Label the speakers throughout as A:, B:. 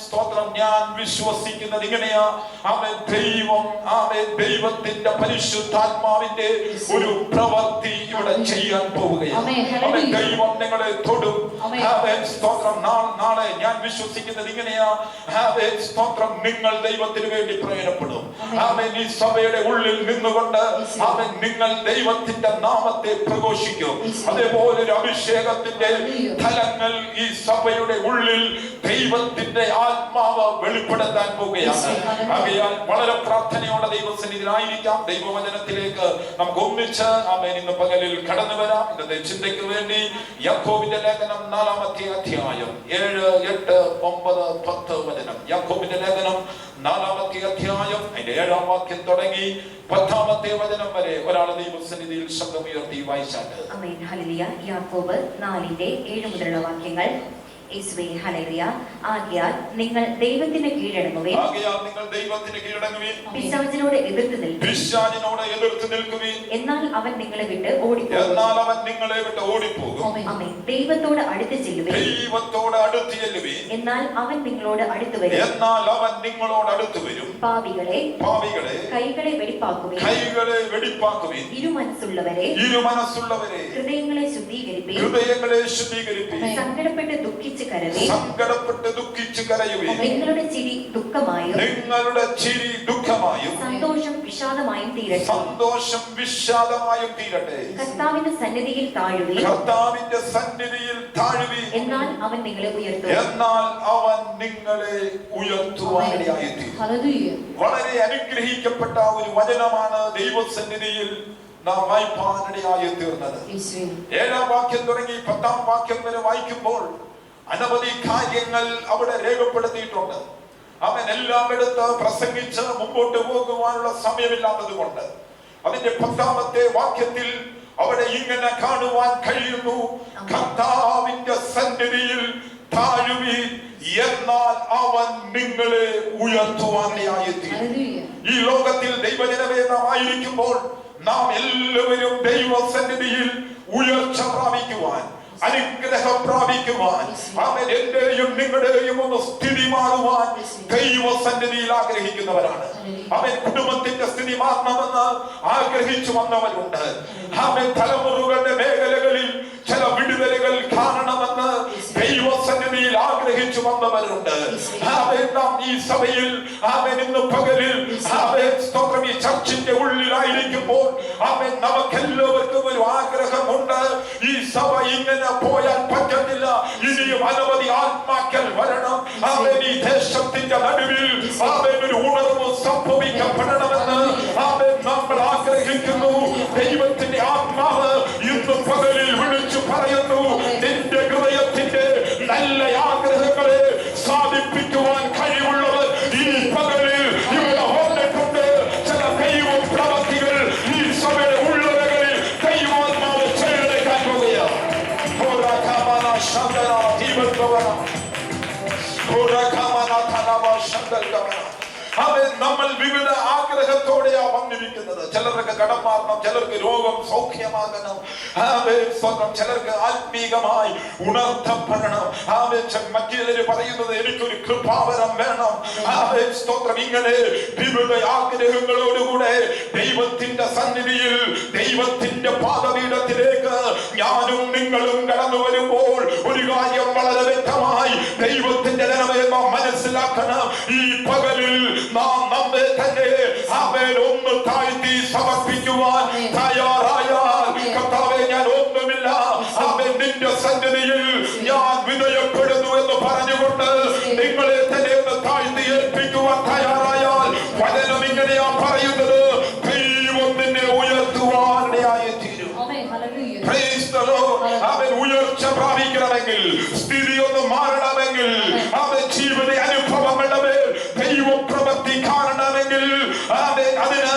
A: സ്തോത്രം. ഞാൻ വിശ്വസിക്കുന്നത് ഇങ്ങനെയാ, ദൈവത്തിന്റെ പരിശുദ്ധാത്മാവിന്റെ ഒരു പ്രവൃത്തി ഇവിടെ ചെയ്യാൻ പോവുകയാണ്. ദൈവം നിങ്ങളെ തൊടും. സ്തോത്രം. നാളെ ഞാൻ വിശ്വസിക്കുന്നത് ഇങ്ങനെയാ, സ്തോത്രം, നിങ്ങൾ ദൈവത്തിന് വേണ്ടി പ്രയോജനപ്പെടും. ഈ സഭയുടെ ഉള്ളിൽ നിന്നുകൊണ്ട് നിങ്ങൾ ദൈവത്തിന്റെ നാമത്തെ പ്രഘോഷിക്കും. അതേപോലെ ഒരു അഭിഷേകത്തിന്റെ ഫലങ്ങൾ ഈ സഭയുടെ ഉള്ളിൽ ദൈവത്തിന്റെ ആത്മാവ് വെളിപ്പെടുത്താൻ പോവുകയാണ്. ആകയാൽ വളരെ പ്രാർത്ഥനയോടെ ദൈവസന്നിധിയിലായിരിക്കാം. ദൈവവചനത്തിലേക്ക് നമുക്ക് ഒന്നിച്ച് ഇന്ന് പകലിൽ കടന്നു വരാം. ഇന്നത്തെ ചിന്തയ്ക്ക് വേണ്ടി യാക്കോബിന്റെ ലേഖനം 4-ാമത്തെ അധ്യായം 7, 8, 9, 10 വചനം. യാക്കോബിന്റെ ലേഖനം 4-ാമത്തെ അധ്യായം അതിന്റെ 7-ാം വാക്യം തുടങ്ങി 10-ാമത്തെ വചനം വരെ ഒരാൾ ദൈവസന്നിധിയിൽ ശബ്ദമുയർത്തി വായിച്ചാട്ട്.
B: ആമേൻ. ഹല്ലേലൂയ. യാക്കോബ് 4:7 മുതലുള്ള വാക്യങ്ങൾ. യേശുവേ ഹല്ലേലൂയ. ആകയാൽ നിങ്ങൾ ദൈവത്തിന് കീഴടങ്ങുവിൻ. പിശാചിനോട് എതിർത്ത് നിൽക്കുവിൻ. എന്നാൽ അവൻ നിങ്ങളെ വിട്ട് ഓടിപ്പോകും. ആമേൻ. ദൈവത്തോട് അടുത്ത് ചെല്ലുവിൻ. എന്നാൽ അവൻ നിങ്ങളോട് അടുത്ത് വരും. പാപികളെ കൈകളെ വെടിപ്പാക്കുവിൻ. ഇരുമനസ്സുള്ളവരെ ഹൃദയങ്ങളെ ശുദ്ധീകരിപ്പിൻ. സങ്കടപ്പെട്ട് ദുഃഖിച്ച് കരയുവിൻ. നിങ്ങളുടെ ചിരി ദുഃഖമായും സന്തോഷം വിഷാദമായും തീരട്ടെ. കർത്താവിന്റെ സന്നിധിയിൽ താഴുവിൻ. എന്നാൽ അവൻ നിങ്ങളെ ഉയർത്തുവാനിടയായിത്തീരും.
A: വളരെ അനുഗ്രഹിക്കപ്പെട്ട ഒരു വചനമാണ് ദൈവസന്നിധിയിൽ നാം വായിപ്പാനിടയായി തീർന്നത്. 7-ാം വാക്യം തുടങ്ങി 10-ാം വാക്യം വരെ വായിക്കുമ്പോൾ അനവധി കാര്യങ്ങൾ അവിടെ രേഖപ്പെടുത്തിയിട്ടുണ്ട്. അവൻ എല്ലാം എടുത്ത് പ്രസംഗിച്ച് മുമ്പോട്ട് പോകുവാനുള്ള സമയമില്ലാത്തത് കൊണ്ട് അതിന്റെ 10-ാമത്തെ വാക്യത്തിൽ അവിടെ ഇങ്ങനെ കാണുവാൻ കഴിയുന്നു, കർത്താവിന്റെ സന്നിധിയിൽ താഴുവിൻ, എന്നാൽ അവൻ നിങ്ങളെ ഉയർത്തുവാനിടയായിത്തീരും. ഈ ലോകത്തിൽ ദൈവജനമേ നാം ആയിരിക്കുമ്പോൾ നാം എല്ലാവരും ദൈവസന്നിധിയിൽ ഉയർച്ച പ്രാപിക്കുവാൻ, അനുഗ്രഹം പ്രാപിക്കുവാൻ, അവൻ എന്റെയും നിങ്ങളുടെയും ഒന്ന് സ്ഥിതി മാറുവാൻ ദൈവസന്നിധിയിൽ ആഗ്രഹിക്കുന്നവരാണ്. അവൻ കുടുംബത്തിന്റെ സ്ഥിതി മാറണമെന്ന് ആഗ്രഹിച്ചു വന്നവരുണ്ട്. അവൻ തലമുറകളുടെ മേഖലകളിൽ ചില വിടുതലുകൾ കാണണമെന്ന് ദൈവസന്നിധിയിൽ ആഗ്രഹിച്ചു വന്നവരുണ്ട്. നാം ഈ സഭയിൽ ഇന്ന് പകലിൽ സ്തോത്രം ഈ ചർച്ചിന്റെ ഉള്ളിലായിരിക്കുമ്പോൾ നമുക്കെല്ലാവർക്കും ഒരു ആഗ്രഹമുണ്ട്. ഈ സഭ ഇങ്ങനെ പോയാൽ പറ്റത്തില്ല, ഇനിയും അനവധി ആത്മാക്കൾ വരണം. ഈ ദേശത്തിന്റെ നടുവിൽ ഒരു ഉണർവ് സംഭവിക്കപ്പെടണമെന്ന് നമ്മൾ ആഗ്രഹിക്കുന്നു. ദൈവത്തിന്റെ ആത്മാവ് ഇന്ന് പകലിൽ വിളിച്ചു പറയുന്നു, നിന്റെ ഹൃദയത്തിന്റെ നല്ല ആഗ്രഹങ്ങളെ സാധിപ്പിക്കുവാൻ കഴിവുള്ളവർ ഈ പകലിൽ ഇവിടെ വന്നിട്ടുണ്ട്. ചില ദൈവ പ്രവൃത്തികൾ ഈ സഭയുടെ ഉള്ളവകളിൽ ദൈവാത്മാവ് ചെയ്തെടുക്കാൻ പോകുകയാണ്. നമ്മൾ വിവിധ ആഗ്രഹത്തോടെയാ വന്നിരിക്കുന്നത്. ചിലർക്ക് കടം മാറണം, ചിലർക്ക് രോഗം സൗഖ്യമാകണം, ചിലർക്ക് ആത്മീകമായി ഉണർത്തപ്പെടണം. മറ്റു പറയുന്നത് എനിക്കൊരു കൃപാവരം വേണം. സ്തോത്രം. ഇങ്ങനെ വിവിധ ആഗ്രഹങ്ങളോടുകൂടെ ദൈവത്തിന്റെ സന്നിധിയിൽ, ദൈവത്തിന്റെ പാദപീഠത്തിലേക്ക് ഞാനും നിങ്ങളും കടന്നു വരുമ്പോൾ ഒരു കാര്യം വളരെ വ്യക്തമായി ദൈവത്തിന്റെ ജനമേ നാം മനസ്സിലാക്കണം. ഈ പകലിൽ നാം നമ്മെ തന്നെ ഒന്ന് താഴ്ത്തി സമർപ്പിക്കുവാൻ തയ്യാറായാൽ, കർത്താവേ ഞാൻ ഒന്നുമില്ല, നിന്റെ സന്നിധിയിൽ ഞാൻ വിധേയപ്പെടുന്നു എന്ന് പറഞ്ഞുകൊണ്ട് നിങ്ങളെ തന്നെ ഒന്ന് താഴ്ത്തി ഏൽപ്പിക്കുവാൻ തയ്യാറായാൽ, വചനം ഇങ്ങനെയാ പറയുന്നത്, ദൈവം നിന്നെ ഉയർത്തുവാനിടയായി തീരും. അവൻ ഉയർച്ച പ്രാപിക്കണമെങ്കിൽ, സ്ഥിതി ഒന്ന് മാറണമെങ്കിൽ, അവൻ ജീവിത അനുഭവങ്ങളുടെ മേൽ ദൈവപ്രവൃത്തി കാണണമെങ്കിൽ, അതിന്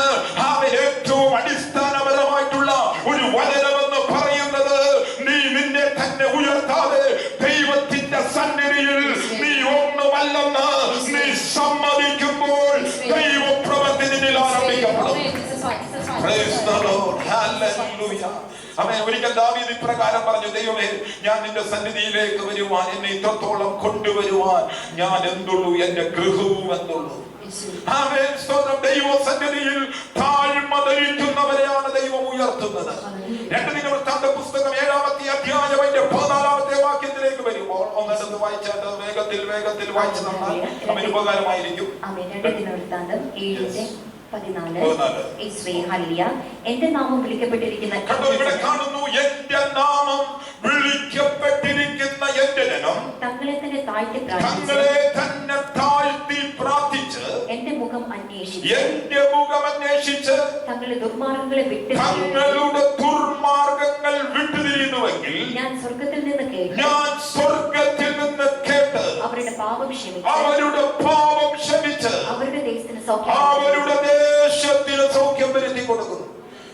A: ഏറ്റവും അടിസ്ഥാനപരമായിട്ടുള്ള ഒരു വചനമെന്ന് പറയുന്നത്, നീ നിന്നെ തന്നെ ഉയർത്താതെ ദൈവത്തിന്റെ സന്നിധിയിൽ നീ ഒന്നുമല്ലെന്ന് നീ സമ്മതിക്കുമ്പോൾ ദൈവപ്രവൃത്തി നിന്നിൽ ആരംഭിക്കപ്പെടും. ഹല്ലേലൂയ. ആമേൻ. ഒരിക്കൽ ദാവീദ് ഇപ്രകാരം പറഞ്ഞു, ദൈവമേ, ഞാൻ നിന്റെ സന്നിധിയിലേക്ക് വരുവാൻ, എന്നെ ഇത്രത്തോളം കൊണ്ടുവരുവാൻ ഞാൻ എന്തുള്ളൂ, എന്റെ ഗൃഹവും എന്തുള്ളൂ. ആമേൻ. സ്തോത്രം. ദൈവസന്നിധിയിൽ താഴ്മ ധരിക്കുന്നവരെയാണ് ദൈവം ഉയർത്തുന്നത്. 2 ദിനവൃത്താന്ത പുസ്തകം 7-ാമത്തെ അധ്യായം 14-ാമത്തെ വാക്യത്തിലേക്ക് വരുമ്പോൾ ഒന്നെടുത്ത് വായിച്ചാൽ വേഗത്തിൽ വായിച്ചു തന്നാൽ അവന് ഉപകാരമായിരിക്കും.
B: 2 ദിനവൃത്താന്തം 7:14. എന്റെ നാമം വിളിക്കപ്പെട്ടിരിക്കുന്ന,
A: ഇവിടെ കാണുന്നു, എന്റെ നാമം വിളിക്കപ്പെട്ടിരിക്കുന്ന എന്റെ ജനം
B: തങ്ങളെ തന്നെ താഴ്ത്തി
A: പ്രാർത്ഥിച്ച്
B: എന്റെ മുഖം അന്വേഷിച്ച് തങ്ങളുടെ ദുർമാർഗങ്ങൾ
A: വിട്ടുതിരിയുന്നുവെങ്കിൽ
B: ഞാൻ സ്വർഗത്തിൽ നിന്ന്
A: കേട്ട്
B: അവരുടെ പാപം
A: ക്ഷമിച്ച്
B: അവരുടെ ദേശത്തിന്
A: സൗഖ്യം വരുത്തി കൊടുക്കുന്നു.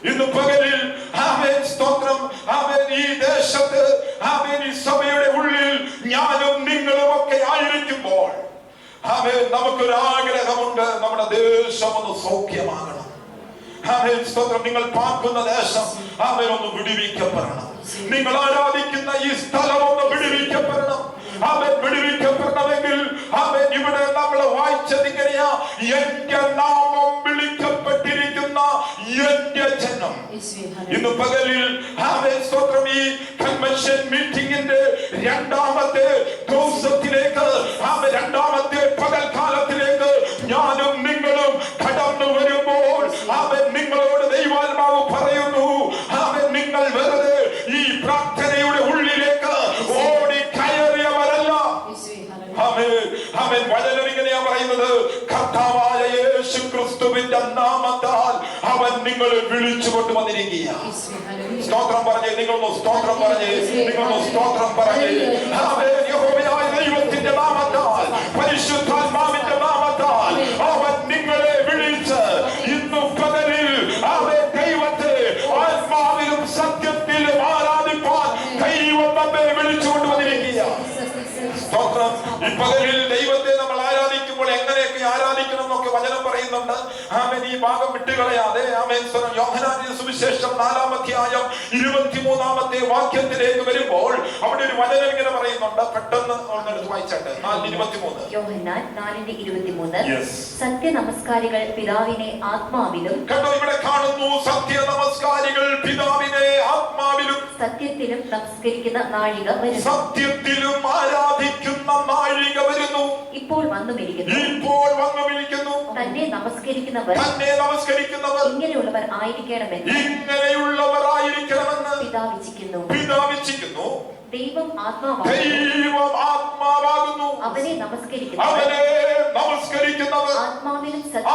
A: ഇന്ന് പകലിൽ ആമേൻ, സ്തോത്രം, ആമേൻ, ഈ ദേശത്ത്, ആമേൻ, ഈ സഭയുടെ ഉള്ളിൽ ഞാനും നിങ്ങളും ഒക്കെ ആയിരിക്കുമ്പോൾ, ആമേൻ, നമുക്കൊരു ആഗ്രഹമുണ്ട്, നമ്മുടെ ദേശം ഒന്ന് സൗഖ്യമാകണം. ആമേൻ, സ്തോത്രം. നിങ്ങൾ പാർക്കുന്ന ദേശം, ആമേൻ, ഒന്ന് വിടുവിക്കപ്പെടണം. നിങ്ങൾ ആരാധിക്കുന്ന ഈ സ്ഥലം ഒന്ന് വിടുവിക്കപ്പെടണം. ആമേൻ. വിടുവിക്കപ്പെടണമെങ്കിൽ, ആമേൻ, ഇവിടെ നമ്മൾ വായിച്ചത് ഇങ്ങനെയാ, എന്റെ നാമം വിളിക്കപ്പെട്ടിരിക്കുന്ന എന്റെ ജനം. ഇന്ന് പകലിൽ, ആമേൻ, സ്തോത്രം, ഈ കൺവെൻഷൻ മീറ്റിംഗിന്റെ 2-ാമത്തെ ദിവസത്തിലേക്ക്, ആമേൻ, 2-ാമത്തെ പകൽക്കാലത്തിലേക്ക് ഞാനും നിങ്ങളും കടന്നു വരുമ്പോൾ, ആമേൻ, നിങ്ങളോട് ദൈവാത്മാവ് പറയുന്നു, ആമേൻ, നിങ്ങൾ വെറുതെ ഈ പ്രാർത്ഥനയുടെ ഉള്ളിലേക്ക് ഓടി കയറിയവരല്ല. ആമേൻ. വചനം ഇങ്ങനെയാ പറയുന്നത്, കർത്താവായ യേശു ക്രിസ്തുവിന്റെ നാമത്താൽ അവൻ നിങ്ങളെ വിളിച്ചു കൊണ്ടുവന്നിരിക്കുക. സ്തോത്രം പറഞ്ഞേ, നിങ്ങളൊന്ന് സ്തോത്രം പറഞ്ഞേ, നിങ്ങളൊന്ന് സ്തോത്രം പറഞ്ഞേ. ആമേൻ. യഹോവയായ ദൈവത്തിന്റെ നാമത്താൽ, പരിശുദ്ധാത്മാവിന്റെ നാമത്താൽ അവൻ നിങ്ങളെ വിളിച്ച് ഇന്നു പകലിൽ, ആമേൻ, ദൈവത്തെ ആത്മാവിലും സത്യത്തിലും ആരാധിപ്പാൻ ദൈവം നമ്മെ വിളിച്ചു കൊണ്ടുവന്നിരിക്കുക. സ്തോത്രം. ഈ പകലിൽ ദൈവത്തെ നമ്മൾ ആരാധിക്കുമ്പോൾ എങ്ങനെയൊക്കെ ആരാധിക്കണം എന്നൊക്കെ വചനം പറയുന്നുണ്ട്. ആമേൻ. ഈ ഭാഗം വിട്ടുകളയാതെ, ആമേൻ, യോഹന്നാന്റെ സുവിശേഷം 4-ാം അധ്യായം 23-ാമത്തെ വാക്യത്തിലേക്ക് വരുമ്പോൾ അവിടെ ഒരു വചനം ഇങ്ങനെ പറയുന്നുണ്ട്. പെട്ടെന്ന് ഒന്നെടുത്ത് വായിച്ചാട്ടെ. 4:23.
B: യോഹന്നാൻ 4:23. സത്യ നമസ്കാരികൾ പിതാവിനെ ആത്മാവിലും,
A: കണ്ടോ, ഇവിടെ കാണുന്നു, സത്യ നമസ്കാരികൾ പിതാവിനെ ആത്മാവിലും
B: സത്യത്തിലും നമസ്കരിക്കുന്ന നാഴിക വരുന്നു.
A: സത്യത്തിലും ആരാധിക്കുന്ന നാഴിക വരുന്നു.
B: ഇപ്പോൾ വന്നുമിരിക്കുന്നു.
A: തന്നെ നമസ്കരിക്കുന്നവർ
B: ഇങ്ങനെയുള്ളവർ ആയിരിക്കണമെന്ന്
A: പിതാവിച്ഛിക്കുന്നു.
B: ദൈവം ആത്മാവാകുന്നു. അവനെ നമസ്കരിക്കുന്നവർ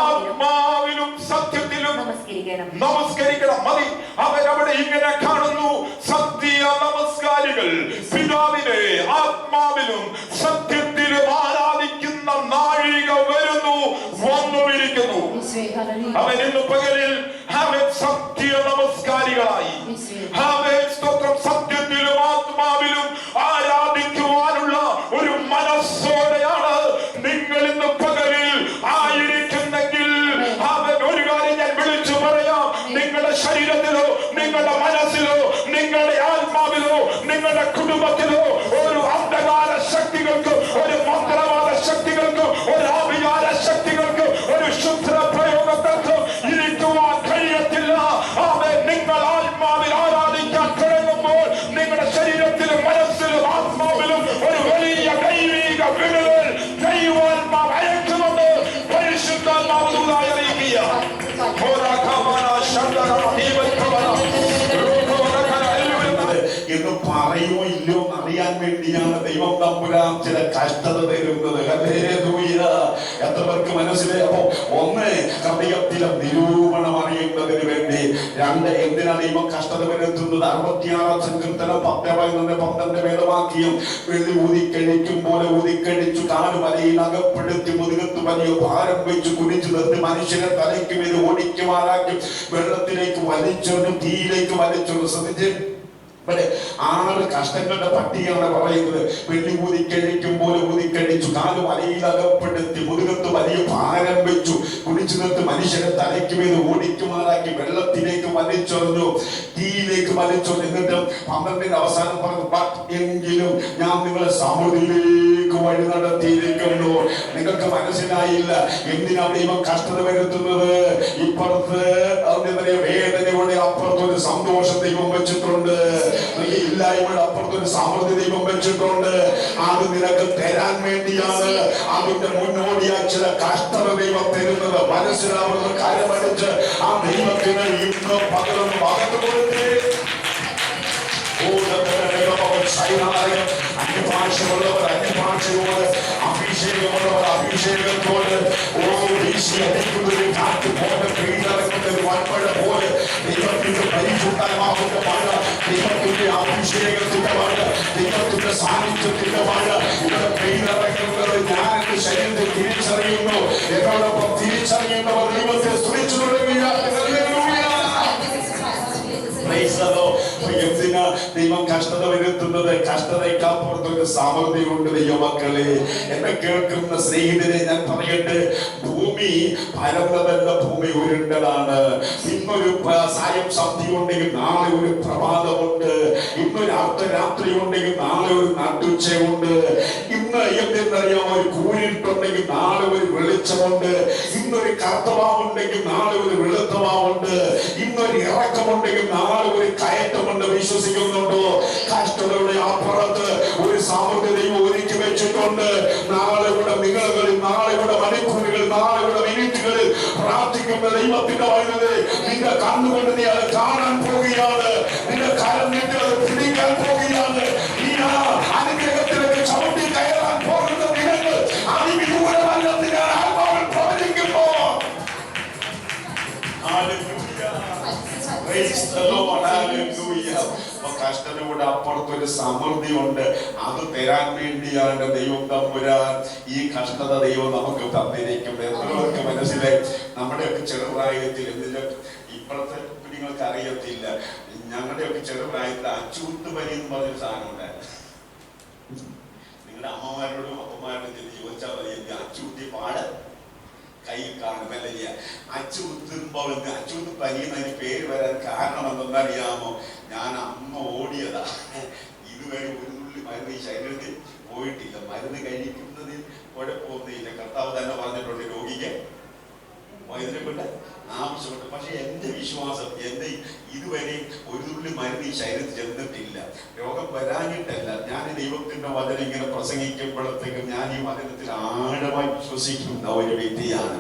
B: ആത്മാവിലും സത്യത്തിലും
A: നമസ്കരിക്കണം. മതി. അവരവിടെ ഇങ്ങനെ കാണുന്നു, സത്യ നമസ്കാരികൾ പിതാവിനെ ആത്മാവിലും സത്യത്തിലും ആരാധിക്കുന്ന നാഴിക വരുന്നു, വന്നുമിരിക്കുന്നു. അവൻ ഇന്ന് പകലിൽ, അവൻ സത്യ നമസ്കാരികളായി, അവൻ സ്തോത്രം, സത്യത്തിലും ആത്മാവിലും ആരാധിക്കുവാനുള്ള ഒരു മനസ്സോടെയാണ് നിങ്ങൾ ഇന്ന് പകലിൽ ആയിരിക്കുന്നെങ്കിൽ, അവൻ ഒരു കാര്യം ഞാൻ വിളിച്ചു പറയാം, നിങ്ങളുടെ ശരീരത്തിലോ നിങ്ങളുടെ മനസ്സിലോ നിങ്ങളുടെ ആത്മാവിലോ നിങ്ങളുടെ കുടുംബത്തിലോ ഒരു അന്ധകാര ശക്തികൾക്ക്, ഒരു മന്ത്രവാദ ശക്തികൾക്ക്, ഒരു ആഭിചാര ശക്തികൾക്ക്, ഒരു ശുദ്ര പ്രയോഗങ്ങൾക്ക് ഇരിക്കുവാൻ കഴിയത്തില്ല. അവൻ നിങ്ങൾ ആത്മാവിൽ ആരാധിക്കാൻ തുടങ്ങുമ്പോൾ നിങ്ങളുടെ ശരീരത്തിലും മനസ്സിലും ആത്മാവിലും ഒരു വലിയ ദൈവിക വിടുതൽ ദൈവാത്മാവ് അയക്കുന്നുണ്ട്. പരിശുദ്ധാത്മാവ് അറിയിക്കുക.
C: എന്ന് പറയുമോ ഇല്ലയോ അറിയാൻ വേണ്ടിയാണ് ദൈവം തമ്പുരാൻ ചില കഷ്ടത തരുന്നത്. എത്ര പേർക്ക് മനസ്സിലായപ്പോ? ഒന്ന്, ഹൃദയത്തിലെ നിരൂപണം അറിയുന്നതിന് വേണ്ടി. 2, എന്തിനാണ് ദൈവം കഷ്ടത വരുത്തുന്നത്? 66-ാം സങ്കീർത്തനം 10-12 വേദവാക്യം, വെള്ളി ഊതിക്കഴിക്കും പോലെ ഊതിക്കഴിച്ചു, കാലുമലയിൽ അകപ്പെടുത്തി മുതുകത്ത് വലിയ ഭാരം വെച്ച് കുനിച്ചു നിർത്തി മനുഷ്യനെ തലയ്ക്ക് മേൽ ഓടിക്കുമാറാക്കും, വെള്ളത്തിലേക്ക് വലിച്ചൊരു തീയിലേക്ക് വലിച്ചൊരു. ശ്രദ്ധിച്ച്, ഇവിടെ 6 കഷ്ടങ്ങളുടെ പട്ടികയാണ് പറയുന്നത്. വെള്ളി ഊതിക്കഴിക്കുമ്പോൾ ഊതിക്കഴിച്ചു, കാല് വലയിൽ അകപ്പെടുത്തി, മുതുകത്ത് വലിയ ഭാരം വെച്ചു, കുടിച്ചു നിർത്തി മനുഷ്യരെ തലയ്ക്ക് മീത് ഓടിക്കുമാറാക്കി വെള്ളത്തിലേക്ക് വലിച്ചെറിഞ്ഞു, തീയിലേക്ക് വലിച്ചെറിഞ്ഞു. എന്നിട്ട് 12 അവസാനം പറഞ്ഞു, എങ്കിലും ഞാൻ നിങ്ങളെ സമൃദ്ധിയിലേക്ക് വഴി നടത്തിയിരിക്കുന്നു. നിങ്ങൾക്ക് മനസ്സിലായില്ല എന്തിനാ ദൈവം കഷ്ടത വരുത്തുന്നത്? ഇപ്പുറത്ത് വേദനയുടെ അപ്പുറത്തൊരു സന്തോഷം ദൈവം വെച്ചിട്ടുണ്ട്, ഇല്ലായ്മയുടെ അപ്പുറത്തൊരു സമൃദ്ധി ദൈവം വെച്ചിട്ടുണ്ട്. അത് നിനക്ക് തരാൻ വേണ്ടിയാണ്. അതിന്റെ മുന്നോടിയായി ചില കഷ്ടത ദൈവം തരുന്നത്. മനസ്സിലാവുന്ന കാര്യമടിച്ച് ആ ദൈവത്തിന് ഇന്ന് പകരം പകർന്നു കൊടുത്തേ. അന്യഭാഷയുള്ളവർ അന്യഭാഷയോട്, അഭിഷേകമുള്ളവർ അഭിഷേകത്തോട്, വീശിയടിക്കുന്നൊരു കാറ്റ് പോലെ, പെയ്തിറങ്ങുന്നൊരു വൻമഴ പോലെ ദൈവത്തിന്റെ പരിശുദ്ധമാകുന്ന മഴ, ദൈവത്തിന്റെ അഭിഷേകത്തിന്റെ മഴ, ദൈവത്തിന്റെ സാന്നിധ്യത്തിന്റെ മഴ ഇവിടെ പെയ്തിറങ്ങുന്നത് ഞാൻ എന്റെ ശരീരത്തെ തിരിച്ചറിയുന്നു. എന്നോടൊപ്പം തിരിച്ചറിയുന്നവർ ദൈവത്തെ സ്തുതിച്ചു തുടങ്ങിയ എന്തിനാ ദൈവം കഷ്ടത വരുത്തുന്നത്? കഷ്ടതയ്ക്കപ്പുറത്തൊരു സമൃദ്ധിയുണ്ട് ദൈവമക്കളെ. എന്നെ കേൾക്കുന്ന സ്നേഹിതരെ ഞാൻ പറയട്ടെ, ഭൂമി പരന്നതല്ല, ഭൂമി ഉരുണ്ടതാണ്. ഇന്നൊരു സായം സന്ധ്യ ഉണ്ടെങ്കിൽ നാളെ ഒരു പ്രഭാതമുണ്ട്. ഇന്നൊരു അർദ്ധരാത്രി ഉണ്ടെങ്കിൽ നാളെ ഒരു നട്ടുച്ചയുണ്ട്. ഇന്ന് എന്തെന്നറിയാമോ, ഒരു കൂരിട്ടുണ്ടെങ്കിൽ നാളെ ഒരു വെളിച്ചമുണ്ട്. ഇന്നൊരു കറുത്തവാവുണ്ടെങ്കിൽ നാളെ ഒരു വെളുത്തവാവുണ്ട്. ഇന്നൊരു ഇറക്കമുണ്ടെങ്കിൽ നാളെ ഒരു കയറ്റമുണ്ട്. വിശ്വസിക്കുന്നുണ്ടോ? കഷ്ടതയുടെ അപ്പുറത്ത് ഒരു സമൃദ്ധി ദൈവം ഒരുക്കി വെച്ചിട്ടുണ്ട്. നാളെയുടെ നിങ്ങളുകളിൽ, നാളെയുടെ മണിക്കൂറുകൾ, നാളെയുടെ മിനിറ്റുകളിൽ പ്രാർത്ഥിക്കുന്ന ദൈവത്തിന്റെ വൈദ്യുതി നിന്റെ കണ്ണുകൊണ്ട് നീ അത് കാണാൻ പോവുകയാണ്. നിന്റെ കരം നീട്ടി അത് പിടിക്കാൻ പോവുകയാണ്. നീ ആ അനുഗ്രഹത്തിലേക്ക് ചവിട്ടി കയറാൻ പോകുന്ന ദിനങ്ങൾ അതിവിദൂരമല്ലെന്ന് ഞാൻ ആത്മാവിൽ പ്രവചിക്കുമ്പോ കഷ്ടതയുടെ അപ്പുറത്തൊരു സമൃദ്ധി ഉണ്ട്. അത് തരാൻ വേണ്ടിയാണ് ദൈവം തമ്പുരാൻ ഈ കഷ്ടത ദൈവം നമുക്ക് തന്നിരിക്കുന്നത്. എത്രയൊക്കെ മനസ്സിലായി? നമ്മുടെയൊക്കെ ചെറുപ്രായത്തിൽ എന്തിന്റെ ഇപ്പോഴത്തെ കുഞ്ഞുങ്ങൾക്ക് അറിയത്തില്ല. ഞങ്ങളുടെയൊക്കെ ചെറുപ്രായത്തിൽ അച്ചൂത്ത് പനി എന്ന് പറഞ്ഞൊരു സാധനം ഉണ്ടായിരുന്നു. നിങ്ങളുടെ അമ്മമാരോടും അപ്പന്മാരോടും ചോദിച്ചാൽ മതി, അച്ചൂത്തി പാട് കയ്യിൽ കാണും അല്ലെങ്കിൽ അച്ചുകുത്തുമ്പോൾ അച്ചുകുത്ത് പനിയെന്നതിന് പേര് വരാൻ കാരണം എന്തെന്നറിയാമോ? ഞാൻ അമ്മ ഓടിയതാ. ഇതുവരെ ഒരു തുള്ളി മരുന്ന് ഈ ശരീരത്തിൽ പോയിട്ടില്ല. മരുന്ന് കഴിക്കുന്നതിൽ കുഴപ്പമൊന്നുമില്ല. കർത്താവ് തന്നെ പറഞ്ഞിട്ടുണ്ട്, രോഗിക്ക് വൈദ്യുതി കൊണ്ട് ആവശ്യമുണ്ട്. പക്ഷെ എന്റെ വിശ്വാസം, എന്റെ ഇതുവരെ ഒരു തുള്ളി മരുന്ന് ഈ ശരീരത്തിൽ ചെന്നിട്ടില്ല. രോഗം വരാനിട്ടല്ല. ഞാൻ ദൈവത്തിന്റെ വചനം ഇങ്ങനെ പ്രസംഗിക്കുമ്പോഴത്തേക്കും ഞാൻ ഈ വചനത്തിൽ ആഴമായി വിശ്വസിക്കുന്ന ഒരു വ്യക്തിയാണ്.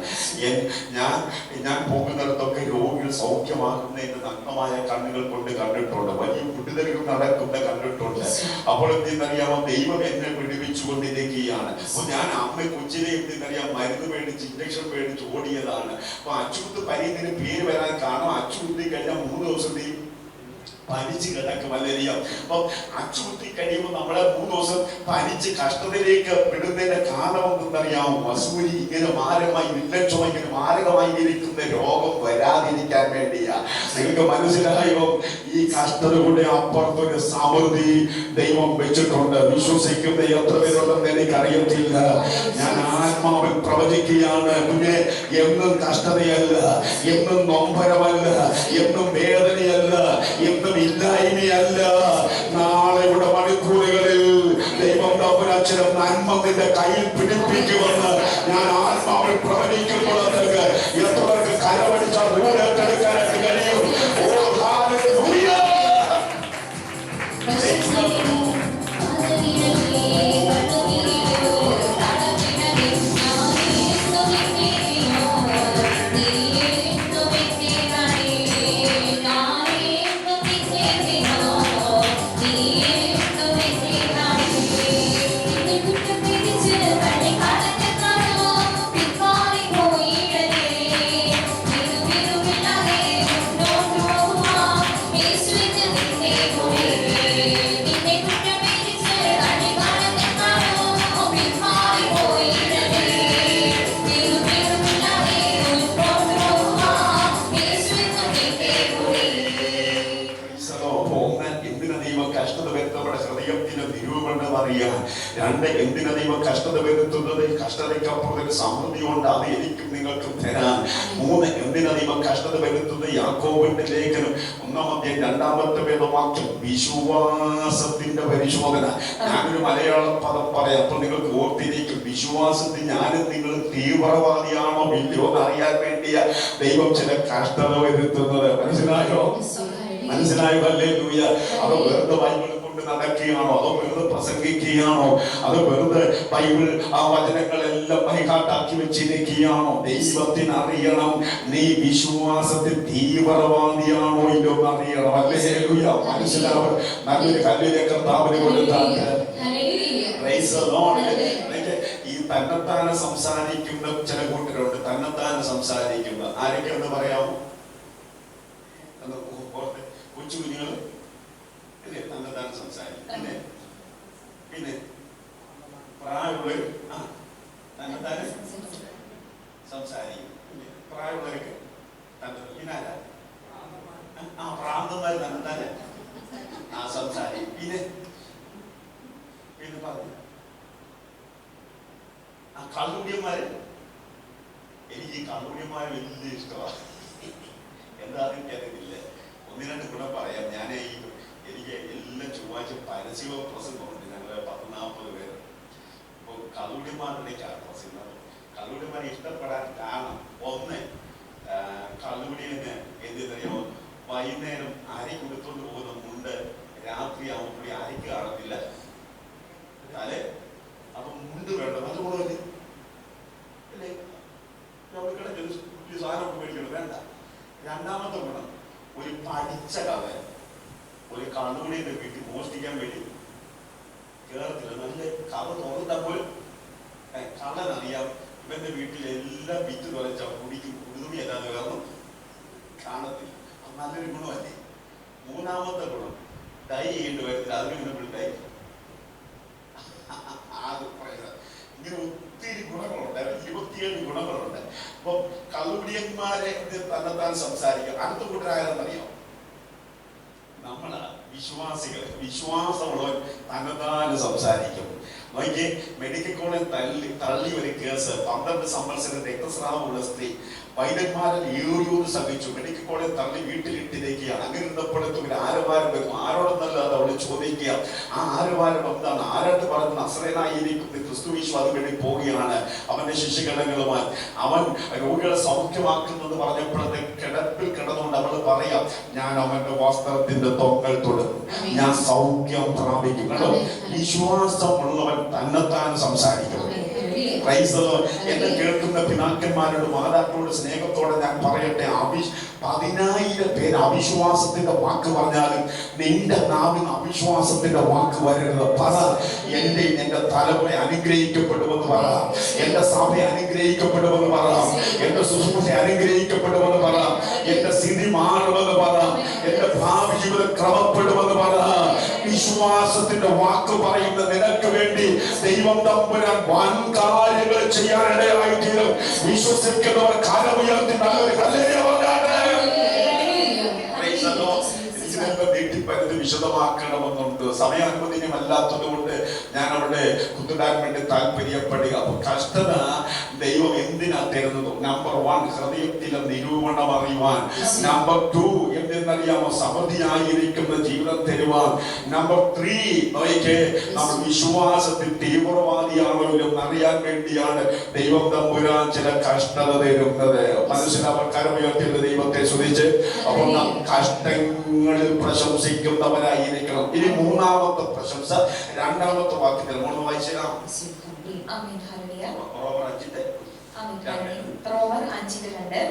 C: ഞാൻ പോകുന്നിടത്തൊക്കെ രോഗികൾ സൗഖ്യമാകുന്നതിന്റെ നഗ്നമായ കണ്ണുകൾ കൊണ്ട് കണ്ടിട്ടുണ്ട്. വലിയ വിടുതലുകൾ നടക്കുന്ന കണ്ടിട്ടുണ്ട്. അപ്പോൾ എന്തെന്നറിയാമോ, ദൈവം എന്നെ വിടുവിച്ചു കൊണ്ടിരിക്കുകയാണ്. അപ്പൊ ഞാൻ അമ്മ കൊച്ചിനെ എന്തെന്നറിയാം മരുന്ന് മേടിച്ച് ഇഞ്ചക്ഷൻ മേടിച്ച് ഓടിയതാണ്. അപ്പൊ അച്ചുകുത്ത് പനിയതിന് പേര് വരാൻ കാരണം അച്ചുകുത്തി കഴിഞ്ഞാൽ 3 ദിവസത്തെയും പനിച്ച് കിടക്കും. അല്ലെങ്കിൽ അപ്പൊ അച്ചുകുത്തി കഴിയുമ്പോൾ നമ്മളെ 3 ദിവസം പനിച്ച് കഷ്ടതയിലേക്ക് വിടുന്നതിന്റെ കാരണം എന്തെന്നറിയാമോ? വസൂരി ഇങ്ങനെ മാരകമായി വില്ലക്ഷമ ഇങ്ങനെ മാരകമായി ഇരിക്കുന്ന രോഗം വരാതിരിക്കാൻ വേണ്ടിയാ. നിങ്ങൾക്ക് മനസ്സിലായോ? ഈ കഷ്ടതയുടെ അപ്പുറത്തൊരു സമൃദ്ധി ദൈവം വെച്ചിട്ടുണ്ട്. വിശ്വസിക്കുന്ന എത്ര പേരുണ്ടെന്ന് എനിക്കറിയത്തില്ല. ഞാൻ ആത്മാവിൽ പ്രവചിക്കുകയാണ്. കുഞ്ഞെ, എന്നും കഷ്ടതയല്ല, എന്നും നൊമ്പരമല്ല, എന്നും വേദനയല്ല, എന്നും ഇല്ലായ്മയല്ല. നാളെയുടെ മണിക്കൂറുകളിൽ ദൈവം തമ്പുരാൻ ചില നന്മ നിന്റെ കയ്യിൽ പിടിപ്പിക്കുമെന്ന് ഞാൻ ആത്മാവിൽ പ്രവചിക്കുമ്പോൾ എത്ര പേർക്ക് കരമടിച്ചാൽ ദൂരത്തെടുക്കാനായിട്ട് കഴിയും. ഓ ഹല്ലേലൂയ.
D: പോയി
C: ദൈവം കഷ്ടത വരുത്തവരുടെ ഹൃദയത്തിന് നിരൂപണം അറിയാൻ. 2, എന്തിനാ ദൈവം കഷ്ടത വരുത്തുന്നത്? കഷ്ടതയ്ക്കപ്പുറത്തൊരു സമൃദ്ധി ഉണ്ട്, അത് എനിക്കും നിങ്ങൾക്കും തരാൻ. 3, എന്തിനാ ദൈവം കഷ്ടത വരുത്തുന്നത്? യാക്കോബിന്റെ ലേഖനം 1-2 വേദവാക്യം, വിശ്വാസത്തിന്റെ പരിശോധന. ഞാനൊരു മലയാള പദം പറയാം, അപ്പൊ നിങ്ങൾക്ക് ഓർത്തിരിക്കും. വിശ്വാസത്തിൽ ഞാനും നിങ്ങൾ തീവ്രവാദിയാണോ ഇല്ലയോ എന്ന് അറിയാൻ വേണ്ടിയ ദൈവം ചില കഷ്ടത വരുത്തുന്നത്. മനസ്സിലായോ? ഹല്ലേലൂയ. അത് വെറുതെ ബൈബിൾ കൊണ്ട് നടക്കുകയാണോ? അതോ വെറുതെ പ്രസംഗിക്കുകയാണോ? അത് വെറുതെ ബൈബിൾ ആ വചനങ്ങളെല്ലാം ബൈഹാർട്ടാക്കി വെച്ചിരിക്കുകയാണോ? ദൈവത്തിന് അറിയണം നീ വിശ്വാസത്തിൽ തീവ്രവാദിയാണോ ഇല്ലോ എന്ന് അറിയണം. ഹല്ലേലൂയ. മനസ്സിലാവും. നല്ലൊരു കല്ലിലെ കർത്താവിനെ കൊടുത്താൽ ഈ തന്നെത്താനെ സംസാരിക്കുന്ന ചില കൂട്ടരുണ്ട്. തന്നെത്താനെ സംസാരിക്കുന്ന ആരൊക്കെ എന്ന് പറയാമോ? കൊച്ചു കുഞ്ഞുങ്ങൾ അല്ലേ തന്നെത്താനെ സംസാരിക്കും. പിന്നെ പ്രായമുള്ളവർ തന്നെത്താനെ സംസാരിക്കും. പ്രായമുള്ളവർക്ക് പിന്നെ പ്രാന്തന്മാർ തന്നെത്താനെ സംസാരിക്കും. പിന്നെ പറഞ്ഞു കള്ളുടിയന്മാര്. എനിക്ക് ഈ കള്ളുടിയന്മാരെ വലിയ ഇഷ്ടമാണ്. എന്താണെന്ന് എനിക്കറിയില്ല. 1-2 ഗുണം പറയാം. ഞാൻ എനിക്ക് എല്ലാ ചൊവ്വാഴ്ച പരസ്യ പ്രസംഗമുണ്ട്. ഞങ്ങൾ 10-40 പേര്. അപ്പോൾ കള്ളുടിയന്മാരുടെയൊക്കെയാണ് പ്രസംഗം. കള്ളുടിയന്മാരെ ഇഷ്ടപ്പെടാൻ കാരണം 1, കള്ളുകുടിയെന്ന് എന്തെന്നറിയാമോ? വൈകുന്നേരം അരി കൊടുത്തോണ്ട് പോകുന്ന മുണ്ട് രാത്രി ആവുമ്പോൾ അരിക്ക് കാണത്തില്ല അല്ലേ? അപ്പൊ മുണ്ട് വേണ്ട, നല്ല ഗുണമല്ലേ അല്ലേ? സാധനം മേടിക്കണം വേണ്ട. 2ാമത്തെ ഗുണം, ഒരു പഠിച്ച കവൻ ഒരു കള്ളുകുടിയുടെ വീട്ടിൽ മോഷ്ടിക്കാൻ വേണ്ടി കേറത്തില്ല. നല്ല കവ തുറന്നപ്പോൾ കള്ളനറിയാം ഇവന്റെ വീട്ടിൽ എല്ലാം വിറ്റ് തുറച്ച കുടിക്കും. കുടുതുണി അല്ലാതെ വേറൊന്നും കാണത്തില്ല. അത് നല്ലൊരു ഗുണമല്ലേ? 3ാമത്തെ ഗുണം, ഡൈ ചെയ്യേണ്ടി വരത്തില്ല. അതിന് ഡൈ. ഇങ്ങനെ ഒത്തിരി ഗുണങ്ങളുണ്ട്. 27 ഗുണങ്ങളുണ്ട്. അപ്പൊ കള്ളുകുടിയന്മാരെ തന്നെത്താൻ സംസാരിക്കുക. അടുത്ത കൂട്ടരായെന്നറിയോ? നമ്മള് വിശ്വാസികൾ, വിശ്വാസമുള്ളവർ തന്നെത്താൻ സംസാരിക്കും. നോക്കിയേ, മെഡിക്കൽ കോളേജ് തള്ളി ഒരു കേസ്. 12 സംവത്സരം രക്തസ്രാവമുള്ള സ്ത്രീ വൈദ്യന്മാരിൽ ഏറിയോട് ശ്രമിച്ചു. മെഡിക്കൽ കോളേജ് തള്ളി വീട്ടിലിട്ടിരിക്കുകയാണ്. അങ്ങനെ ഇരുന്നപ്പോഴത്തെ ഒരു ആരവാരം വരുന്നു. ആരോടൊന്നല്ലാതെ അവള് ചോദിക്കുക, ആ ആരവാരം എന്താണ്? ആരോട് പറഞ്ഞ് നസ്രേനായിരിക്കുന്ന ക്രിസ്തു വിശ്വാസം വേണ്ടി പോവുകയാണ് അവന്റെ ശിശുഘടകങ്ങളുമായി. അവൻ രോഗികളെ സൗഖ്യമാക്കുന്നെന്ന് പറഞ്ഞപ്പോഴത്തെ കിടപ്പിൽ കിടന്നുകൊണ്ട് അവൾ പറയാം, ഞാൻ അവന്റെ വസ്ത്രത്തിന്റെ തൊങ്ങൽ തൊടും, ഞാൻ സൗഖ്യം പ്രാപിക്കും. കേട്ടോ, വിശ്വാസമുള്ളവൻ തന്നെത്താൻ സംസാരിക്കും. എന്നെ കേൾക്കുന്ന പിതാക്കന്മാരോട് മാതാക്കളോട് സ്നേഹത്തോടെ ഞാൻ പറയട്ടെ, 10,000 പേര് അവിശ്വാസത്തിന്റെ വാക്ക് പറഞ്ഞാലും നിന്റെ നാവിന് അവിശ്വാസത്തിന്റെ വാക്ക് വരരുത്. പറ, എന്റെ തലമുറ അനുഗ്രഹിക്കപ്പെടുമെന്ന് പറ, എന്റെ സഭ അനുഗ്രഹിക്കപ്പെടുമെന്ന് പറ, എന്റെ ശുശ്രൂഷ അനുഗ്രഹിക്കപ്പെടുമെന്ന് പറ, എന്റെ സ്ഥിതി മാറുമെന്ന് പറ, എന്റെ ഭാവി ജീവിതം ക്രമപ്പെടുമെന്ന് പറ. വിശ്വാസത്തിന്റെ വാക്ക് പറയുന്ന നിനക്ക് വേണ്ടി ദൈവം തമ്പുരാൻ വൻ കാര്യങ്ങൾ ചെയ്യാനിടയായി തീരും. വിശ്വസിക്കുന്നവർ കരമുയർത്തി നല്ലൊരു ഹല്ലേലൂയ പറഞ്ഞാട്ടെ. നീട്ടിപ്പരുത് വിശദമാക്കണമെന്നുണ്ട്. സമയാനുവദനീയമല്ലാത്തത് കൊണ്ട് ഞാൻ അവിടെ കുത്തിടാൻ വേണ്ടി താല്പര്യപ്പെടുക. അപ്പൊ കഷ്ടത ദൈവം എന്തിനാ തരുന്നത്? നമ്പർ 1, ഹൃദയത്തിലെ നിരൂപണം അറിയുവാൻ. നമ്പർ 2, എന്തെന്നറിയാമോ? സമൃദ്ധിയായിരിക്കുന്ന ജീവിതം തരുവാൻ. നമ്പർ 3, നമ്മൾ വിശ്വാസത്തിൽ തീവ്രവാദിയാണോ എന്ന് അറിയാൻ വേണ്ടിയാണ് ദൈവം തമ്പുരാൻ ചില കഷ്ടത തരുന്നത്. മനസ്സിലാവാൻ കരമുയർത്തിയുള്ള ദൈവത്തെ സ്തുതിച്ച് അപ്പോൾ നാം കഷ്ടങ്ങളിൽ പ്രശംസിക്കുന്നവരായിരിക്കണം. ഇനി 3ാമത്തെ പ്രശംസ 2ാമത്തെ വാക്യത്തിൽ 3 വായിച്ചാം.
B: റോമർ 5:2.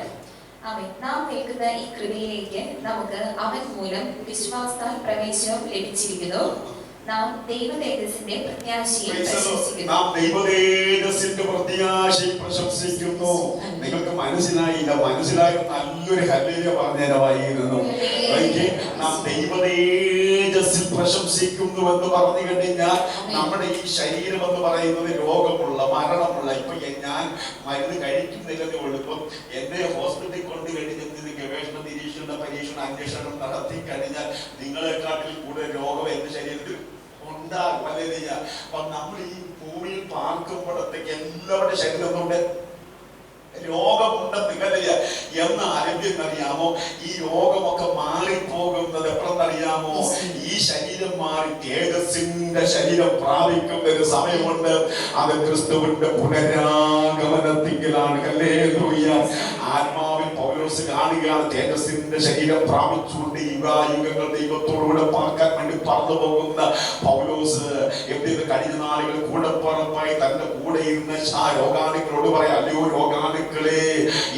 B: നാം കേൾക്കുന്ന ഈ കൃപയിലേക്ക് നമുക്ക് അവൻ മൂലം വിശ്വാസത്താൽ പ്രവേശനം ലഭിച്ചിരിക്കുന്നു. നാം ദൈവതേജസ്സിന്റെ പ്രത്യാശയെ
C: പ്രശംസിക്കുന്നു. നിങ്ങൾക്ക് മനസ്സിലായില്ല? മനസ്സിലായത് നല്ലൊരു ഹല്ലേലൂയ പറഞ്ഞേരമായിരുന്നു. നാം ദൈവതേജസ്സിൽ പ്രശംസിക്കുന്നു എന്ന് പറഞ്ഞു കഴിഞ്ഞാൽ നമ്മുടെ ഈ ശരീരം എന്ന് പറയുന്നത് രോഗമുള്ള, മരണമുള്ള. ഇപ്പൊ ഞാൻ മരുന്ന് കഴിക്കുന്നില്ലെന്നേ ഉള്ളൂ. ഇപ്പം എന്നെ ഹോസ്പിറ്റലിൽ കൊണ്ട് കഴിഞ്ഞ ഗവേഷണ നിരീക്ഷണ പരീക്ഷണ അന്വേഷണം നടത്തി കഴിഞ്ഞാൽ നിങ്ങളെക്കാട്ടിൽ കൂടുതൽ രോഗം ഉണ്ടാകും. ഹല്ലേലൂയ. അപ്പൊ നമ്മൾ ഈ ഭൂമിയിൽ പാർക്കുമ്പോഴത്തേക്ക് എല്ലാവരുടെ ശരീരത്തോടെ രോഗമുണ്ടെന്ന് ഹല്ലേലൂയ. എന്നാൽ എന്തെന്നറിയാമോ, ഈ രോഗമൊക്കെ മാറിപ്പോകുന്നത് എപ്പോഴെന്നറിയാമോ, ഈ ശരീരം മാറി തേജസ്സിന്റെ ശരീരം പ്രാപിക്കുന്ന ഒരു സമയമുണ്ട്. അത് ക്രിസ്തുവിന്റെ പുനരാഗമനത്തിലാണ്. ഹല്ലേലൂയ. ആത്മാവിൽ പൗലോസ് കാണുകയാണ് തേജസ്സിന്റെ ശരീരം പ്രാപിച്ചുകൊണ്ട് യുഗായുഗങ്ങൾ ദൈവത്തോടുകൂടെ പാർക്കാൻ വേണ്ടി പറന്നു പോകുന്ന പൗലോസ് എന്ത് കഴിഞ്ഞ നാളുകൾ കൂടെ പറമ്പായി തന്റെ കൂടെ ഇരുന്ന രോഗാണുക്കളോട് പറയാം, അല്ലയോ രോഗാണുക്കളെ,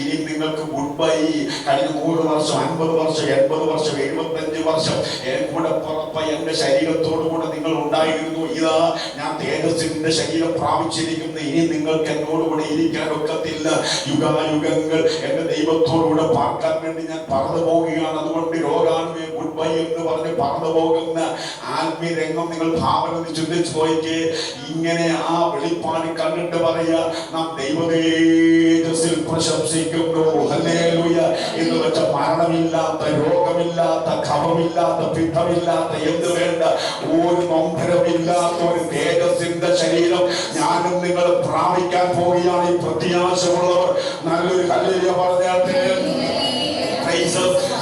C: ഇനി നിങ്ങൾക്ക് ഗുഡ് ബൈ. കഴിഞ്ഞ 100 വർഷം 50 വർഷം 80 വർഷം 75 വർഷം കൂടെ പറപ്പായി എന്റെ ശരീരത്തോടു കൂടെ നിങ്ങൾ ഉണ്ടായിരുന്നു. ഇതാ ഞാൻ തേജസ്സിന്റെ ശരീരം പ്രാപിച്ചിരിക്കുന്നു. ഇനി നിങ്ങൾക്ക് എന്നോടുകൂടെ ഇരിക്കാൻ ഒക്കത്തില്ല. യുഗായുഗങ്ങൾ എന്റെ ദൈവത്തോടുകൂടെ പാർക്കാൻ വേണ്ടി ഞാൻ പറന്നു പോവുകയാണ്. അതുകൊണ്ട് രോഗാണുവെ ഗുഡ് ബൈ എന്ന് പറഞ്ഞ് പറന്നു പോകുന്ന ആത്മീയ രംഗം നിങ്ങൾ ഭാവന ചിന്തിച്ചു പോയിക്കേ. ഇങ്ങനെ ആ വെളിപ്പാട് കണ്ടിട്ട് പറയാ, നാം ദൈവതേജസ്സിൽ പ്രശംസിക്കുന്നു. ഹല്ലേലൂയ. എന്ന് വെച്ച മരണമില്ലാത്ത, രോഗമില്ലാത്ത, ഖമമില്ലാത്ത, പിത്തമില്ലാത്ത, എന്ത് വേണ്ട ഒരു നൊമ്പരമില്ലാത്ത ഒരു തേജസ്സിന്റെ ശരീരം ഞാനും നിങ്ങൾ പ്രാപിക്കാൻ പോവുകയാണ്. ഈ പ്രത്യാശമുള്ളവർ നല്ലൊരു ഹല്ലേലൂയ പറഞ്ഞാട്ടെ.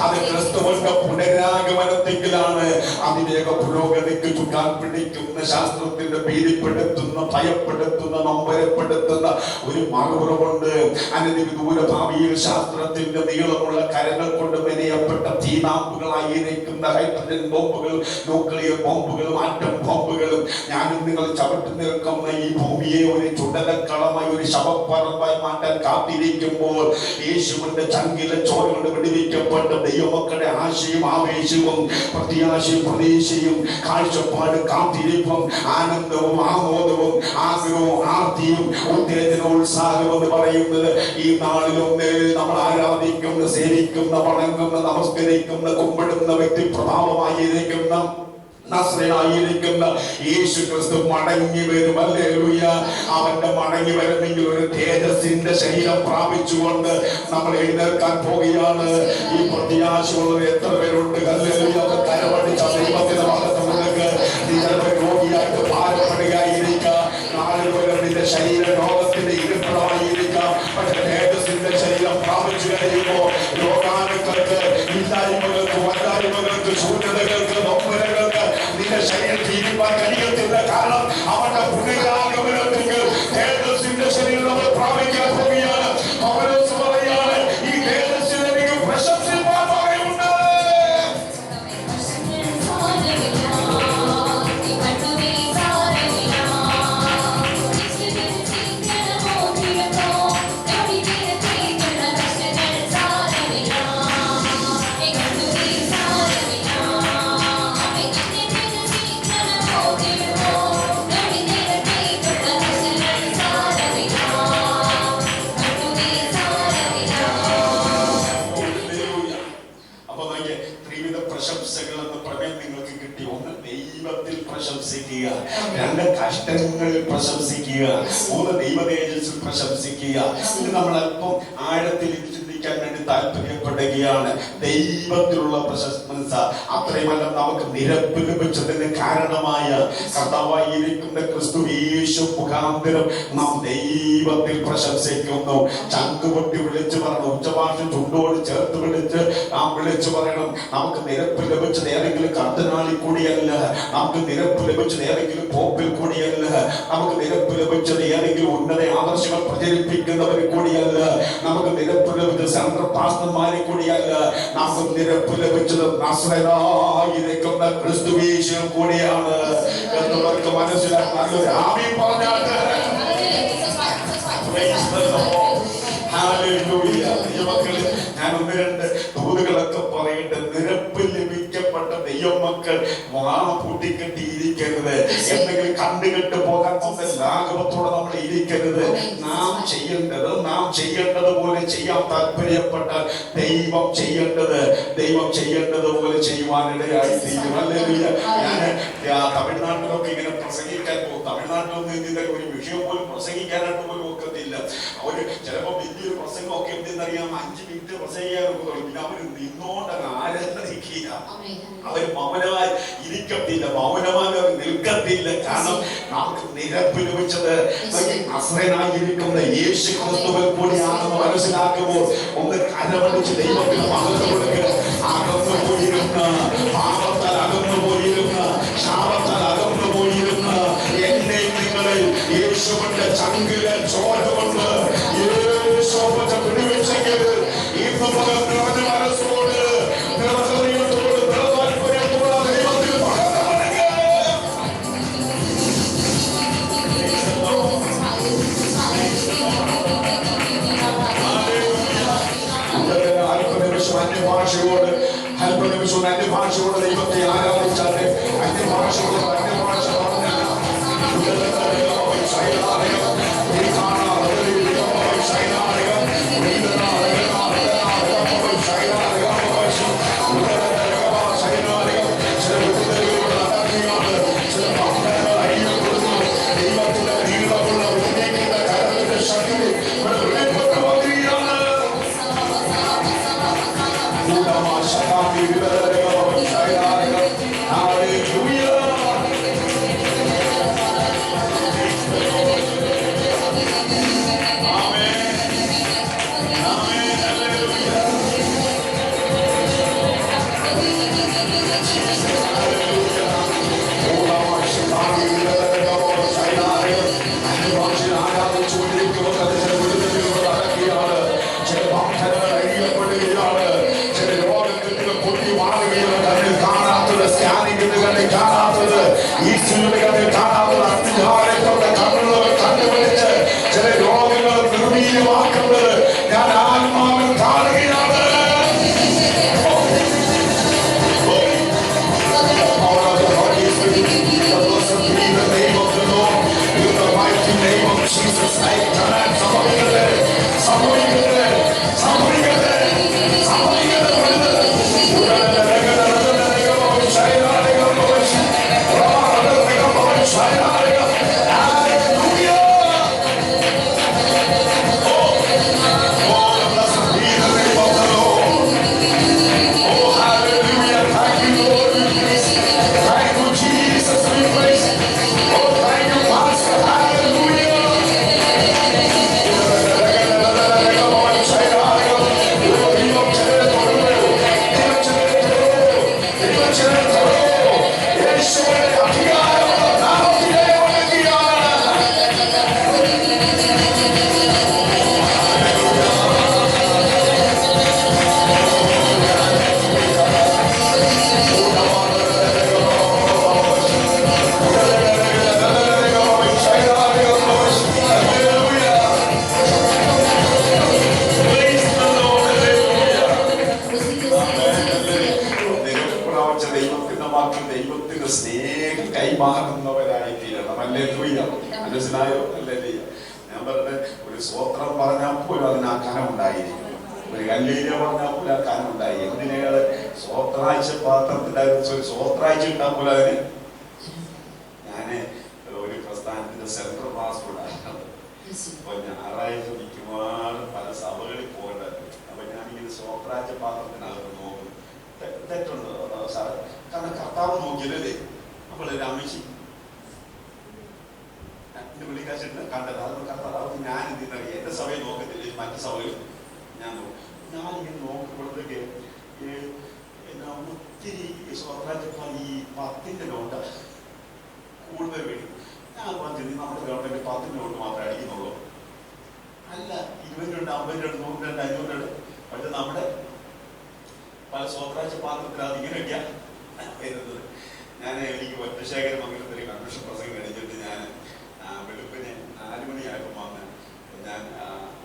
C: അത് ക്രിസ്തുവിന്റെ പുനരാഗമനത്തിലാണ്. അതിവേഗ പുരോഗതിക്ക് ചുക്കാൻ പിടിക്കുന്ന, ശാസ്ത്രത്തിന്റെ ഭീതിപ്പെടുത്തുന്ന, ഭയപ്പെടുത്തുന്ന, നൊമ്പരപ്പെടുത്തുന്ന ഒരു മറുപുറമുണ്ട്. അനധിവിദൂര ഭാവിയിൽ ശാസ്ത്രത്തിന്റെ നീളമുള്ള കരങ്ങൾ കൊണ്ട് മെനയപ്പെട്ട തീനാമ്പുകളായിരിക്കുന്ന ഹൈഡ്രജൻ ബോംബുകൾ, ന്യൂക്ലിയർ ബോംബുകളും ആറ്റം ബോംബുകളും ഞാനും നിങ്ങൾ ചവിട്ടി നിൽക്കുന്ന ഈ ഭൂമിയെ ഒരു ചുടലക്കളമായി, ഒരു ശവപ്പറമ്പായി മാറ്റാൻ കാത്തിരിക്കുമ്പോൾ യേശുവിന്റെ ചങ്കിലെ ചോരകൊണ്ട് വിടുവിക്കപ്പെട്ട ദൈവമക്കളുടെ ആശയും ആവേശവും പ്രത്യാശയും പ്രതീക്ഷയും കാഴ്ചപ്പാടും കാത്തിരിപ്പും ആനന്ദവും ആമോദവും ആഗ്രഹവും ആർത്തിയും ഉത്തേജനവും ഉത്സാഹവും എന്ന് പറയുന്നത് ഈ നാളിലൊന്നിൽ നമ്മൾ ആരാധിക്കുന്ന, സേവിക്കുന്ന, വണങ്ങുന്ന, നമസ്കരിക്കുന്ന, കുമ്പിടുന്ന വ്യക്തി പ്രഭാവമായിരിക്കുന്ന നസ്രനായിരിക്കുന്ന യേശു ക്രിസ്തു മടങ്ങി വരും. ഹല്ലേലൂയ. അവന്റെ മടങ്ങി വരുന്നെങ്കിൽ ഒരു തേജസ്സിന്റെ ശരീരം പ്രാപിച്ചുകൊണ്ട് നമ്മൾ എഴുന്നേൽക്കാൻ പോവുകയാണ്. ഈ പ്രത്യാശയുള്ളത് എത്ര പേരുണ്ട്? ഹല്ലേലൂയ. കരവടിച്ച ദൈവത്തിന്റെ ഭാഗത്തുനിന്ന് നിങ്ങൾ രോഗിയായിട്ട് ഭാരപ്പെടുകയായിരിക്കാം. നാളുകളുടെ ശരീര രോഗത്തിന്റെ ഇരുട്ടമായിരിക്കാം. പക്ഷെ തേജസ്സിന്റെ ശരീരം പ്രാപിച്ചു കഴിയുമ്പോൾ രോഗാണുക്കൾക്ക്, ഇല്ലായ്മകൾക്ക്, വല്ലായ്മകൾക്ക്, ശൂന്യതകൾക്ക്, നൊമ്പരങ്ങൾക്ക് നിന്റെ ശരീരം തീരുമാൻ കഴിയത്തില്ല. കാരണം അവന്റെ പുനരാഗമനത്തിൽ തേജസ്സിന്റെ ശരീരം നമ്മൾ പ്രാപിക്കാൻ പോവുകയാണ്. പൗലോസ് പറയാണ്, ഈ തേജസ്സിന് എനിക്ക് പ്രശംസിപ്പാൻ പറയുന്നുണ്ട്. പ്രശംസിക്കുക, 2 കഷ്ടങ്ങളിൽ പ്രശംസിക്കുക, 3 ദൈവതേജസ്സിൽ പ്രശംസിക്കുക. ഇത് നമ്മൾ അല്പം ആഴത്തിൽ ചിന്തിക്കാൻ വേണ്ടി താല്പര്യപ്പെടുകയാണ്. ദൈവത്തിലുള്ള പ്രശംസ അത്രയുമല്ല, നമുക്ക് നിരപ്പ് ലഭിച്ചതിന് കാരണമായ കർത്താവായിരിക്കുന്ന ക്രിസ്തു യേശു മുഖാന്തരം നാം ദൈവത്തിൽ പ്രശംസിക്കുന്നു. ചങ്കുപൊട്ടി വിളിച്ചു പറയണം, ഉച്ചഭാഷ ചുണ്ടോട് ചേർത്ത് വിളിച്ചു പറയണം. നമുക്ക് നിരപ്പ് ലഭിച്ചത് ഏതെങ്കിലും കർത്തനാളിൽ കൂടിയല്ല, നമുക്ക് നിരപ്പ് ലഭിച്ചത് ഏതെങ്കിലും പോപ്പിൽ കൂടിയല്ല, നമുക്ക് നിരപ്പ് ലഭിച്ചത് ഏതെങ്കിലും ഉന്നത ആദർശങ്ങൾ പ്രചരിപ്പിക്കുന്നവർ കൂടിയല്ല, നമുക്ക് നിരപ്പ് ലഭിച്ചത് സെൻട്രൽ പാസ്റ്റർമാരെ കൂടിയല്ല, നമുക്ക് നിരപ്പ് ലഭിച്ചത് നസ്രനായിരിക്കുന്ന ക്രിസ്തു യേശു കൂടിയാണ് എന്നവർക്ക് മനസ്സിലാക്കാൻ നല്ലൊരു ആമീൻ പറഞ്ഞാട്ട്. ഞാൻ 1-2 ദൂതുകളൊക്കെ പറയട്ടെ. നിരപ്പ് ലഭിക്കപ്പെട്ട ദൈവമക്കൾ വാണ പൂട്ടിക്കെട്ടിയിരിക്കരുത്. എന്തെങ്കിലും കണ്ടുകെട്ട് പോകാൻ ലാഘവത്തോടെ നമ്മൾ ഇരിക്കരുത്. നാം ചെയ്യേണ്ടത് പോലെ ചെയ്യാൻ താല്പര്യപ്പെട്ടാൽ ദൈവം ചെയ്യേണ്ടത് പോലെ ചെയ്യുവാനിടയായി തീരും. ഹല്ലേലൂയ. ഞാൻ തമിഴ്നാട്ടിലൊക്കെ ഇങ്ങനെ പ്രസംഗിക്കാൻ പോകും. തമിഴ്നാട്ടിലൊന്നും ഇതിന്റെ ഒരു വിഷയം പോലും പ്രസംഗിക്കാനായിട്ട് പോലും ഒക്കത്തില്ല. അവര് ചിലപ്പോ വലിയൊരു പ്രസംഗമൊക്കെ എന്തെന്നറിയാം, 5 മിനിറ്റ് പ്രസംഗിക്കാറുള്ളൂ. പിന്നെ അവര് നിന്നോണ്ടങ്ങ് ആരാധിക്കുക. അവര് മൗനമായി ഇരിക്കത്തില്ല, മൗനമായി അവർ നിൽക്കത്തില്ല. പറ്റില്ല. കാരണം നമുക്ക് നിരപ്പ് ലഭിച്ചത് നസ്രയനായിരിക്കുന്ന യേശു ക്രിസ്തുവിൽ കൂടിയാണെന്ന് മനസ്സിലാക്കുമ്പോൾ ഒന്ന് കരമടിച്ച് ദൈവത്തിന് മഹത്വം കൊടുക്കുക. അകന്നു പോയിരുന്ന പാപത്താൽ അകന്നു പോയിരുന്ന ശാപത്താൽ അകന്നു പോയിരുന്ന എന്നെ നിങ്ങളെ യേശുവിന്റെ ചങ്കിലെ ചോര കൊണ്ട് യേശു പിടിവെച്ചെങ്കിൽ ഇന്ന് മുതൽ നിറഞ്ഞ മനസ്സോട് നിറഹൃദയത്തോട് നിറതാൽപര്യത്തോടെ ദൈവത്തിന് മഹത്വം അന്യഭാഷയോട് അല്പനിമിഷം അന്യഭാഷയോട് ദൈവത്തെ ആരാധിച്ചാൽ അന്യഭാഷയോട് അന്യഭാഷ കൈമാറുന്നവരായി തീരണം. ഹല്ലേലൂയ. മനസ്സിലായോ? ഹല്ലേലൂയ. ഞാൻ പറഞ്ഞത് ഒരു സ്വോത്രം പറഞ്ഞാൽ പോലും അതിന് ആ കനം ഉണ്ടായിരിക്കും. ഒരു ഹല്ലേലൂയ പറഞ്ഞാൽ പോലും ആ കനം ഉണ്ടായി. എന്തിനേക്കാള് സ്വോത്രാഴ്ച പാത്രത്തിന്റെ ഒരു സ്വോത്രാഴ്ച ഉണ്ടാ പോലെ അതിന്. ഞാന് ഒരു പ്രസ്ഥാനത്തിന്റെ സെൻട്രൽ പാസ്പോർട്ടാണ്. അപ്പൊ ഞായറാഴ്ച മിക്കവാറും പല സഭകളിൽ പോകേണ്ടത്. അപ്പൊ ഞാനിങ്ങനെ സ്വോത്രാഴ്ച പാത്രത്തിനകത്ത് നോക്കും. തെറ്റുണ്ടോ സാർ? കാരണം കർത്താവ് നോക്കിയല്ലേ. അപ്പോൾ രാമേശി വിളിക്കാശിട്ട് കണ്ടത് അത് കർത്താവ് ഞാൻ എന്തിനറിയാം. എന്റെ സഭയെ നോക്കത്തില്ല, മറ്റു സഭയിൽ ഞാൻ നോക്കും. ഞാനിങ്ങനെ നോക്കുമ്പോഴത്തേക്ക് ഒത്തിരി സ്വത്രാജ്യപ്പാൽ ഈ 10ന്റെ നോട്ട് കൂടുതൽ വേണം. ഞാൻ പറഞ്ഞിട്ട് നമ്മുടെ ഗവൺമെന്റ് 10ന്റെ നോട്ട് മാത്രമേ അടിക്കുന്നുള്ളൂ. അല്ല, 20 രൂപ, 50 രൂപ, 100 രൂപ, 500 രൂപ. പക്ഷെ നമ്മുടെ പല സ്വത്രാജ്യ പാത്രത്തിൽ അതിങ്ങനെയൊക്കെയാണ് വരുന്നത്. ഞാൻ എനിക്ക് ഒറ്റശേഖര മംഗലത്തിൽ കൺവെൻഷൻ പ്രസംഗം കഴിഞ്ഞിട്ട് ഞാൻ വെളുപ്പിന് 4 മണിയായപ്പോൾ വന്ന് ഞാൻ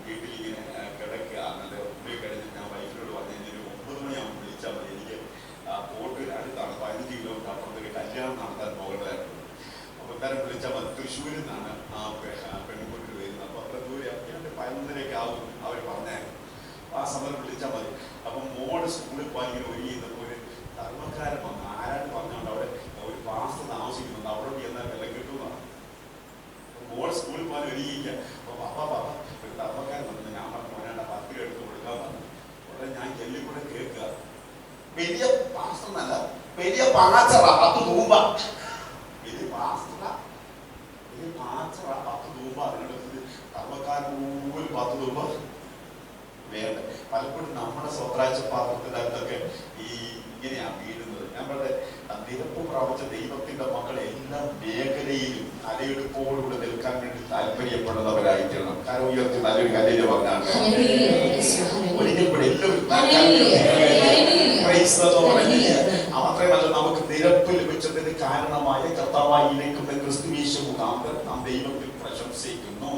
C: വീട്ടിലിങ്ങനെ കിടക്കുക. നല്ല ഉള്ളിൽ കഴിഞ്ഞ് ഞാൻ വൈഫിനോട് പറഞ്ഞു, ഒരു 9 മണിയാകുമ്പോൾ വിളിച്ചാൽ മതി, എനിക്ക് പോർട്ടിൽ അടുത്താണ്, 15 കിലോമീറ്റർ അപ്പുറത്തേക്ക് കല്യാണം നടത്താൻ പോകേണ്ടതായിരുന്നു. അപ്പോൾ എന്തായാലും വിളിച്ചാൽ മതി. തൃശ്ശൂരിൽ നിന്നാണ് ആ പെൺകുട്ടി വരുന്നത്. അപ്പോൾ അത്ര ദൂരെ 11:30 ആവും അവർ പറഞ്ഞായിരുന്നു. ആ സമയം വിളിച്ചാൽ മതി. അപ്പം മോള് സ്കൂളിൽ പോയി ഇങ്ങനെ ഒരുങ്ങിയിരുന്നപ്പോൾ ഒരു ധർമ്മക്കാരൻ വന്നു. ആരാണ്ട് പറഞ്ഞുകൊണ്ട് അവിടെ ഒരു പാസ് താമസിക്കുന്നുണ്ട്, അവിടെ എന്നാൽ വെള്ളം കിട്ടുന്നതാണ്. മോള് സ്കൂളിൽ പോകാൻ ഒരുങ്ങിയിരിക്കുക. അപ്പോൾ പാപ്പ ഒരു ധർമ്മക്കാരൻ വന്നു. ഞാൻ പറഞ്ഞു, മോനാണ്ട് 10 രൂപ എടുത്ത് കൊടുക്കാൻ പറഞ്ഞു. ഉടനെ ഞാൻ ജെല്ലി കൂടെ കേൾക്കുക, വലിയ പാസ്റ്റർ എന്നല്ല, വലിയ പാച്ചറ, 10 തൂമ്പ. വലിയ പാസ്റ്റർ പാസ്റ്റർ 10 തൂമ്പ അതിനടുത്ത് കർമ്മക്കാരൻ പോലും 10 തൂമ്പ വേണ്ട. പലപ്പോഴും നമ്മുടെ സ്വത്രാഴ്ച പാത്രത്തിന്റെ അടുത്തൊക്കെ ഇങ്ങനെയാ വീഴുന്നത്. നമ്മുടെ നിരപ്പ് പ്രാപിച്ച ദൈവത്തിന്റെ മക്കളെ എല്ലാ മേഖലയിലും തലയെടുപ്പോടുകൂടെ നിൽക്കാൻ വേണ്ടി താല്പര്യപ്പെടുന്നവരായിത്തീരണം. കാരണം ഉയർത്തി നല്ലൊരു കല്ലിന് പറഞ്ഞാൽ ഒരിക്കൽ കൂടെ മാത്രമല്ല, നമുക്ക് നിരപ്പ് ലഭിച്ചതിന് കാരണമായ കർത്താവായിരിക്കുന്ന ക്രിസ്തുയേശു മുഖാന്തരം നാം ദൈവത്തിൽ പ്രശംസിക്കുന്നു.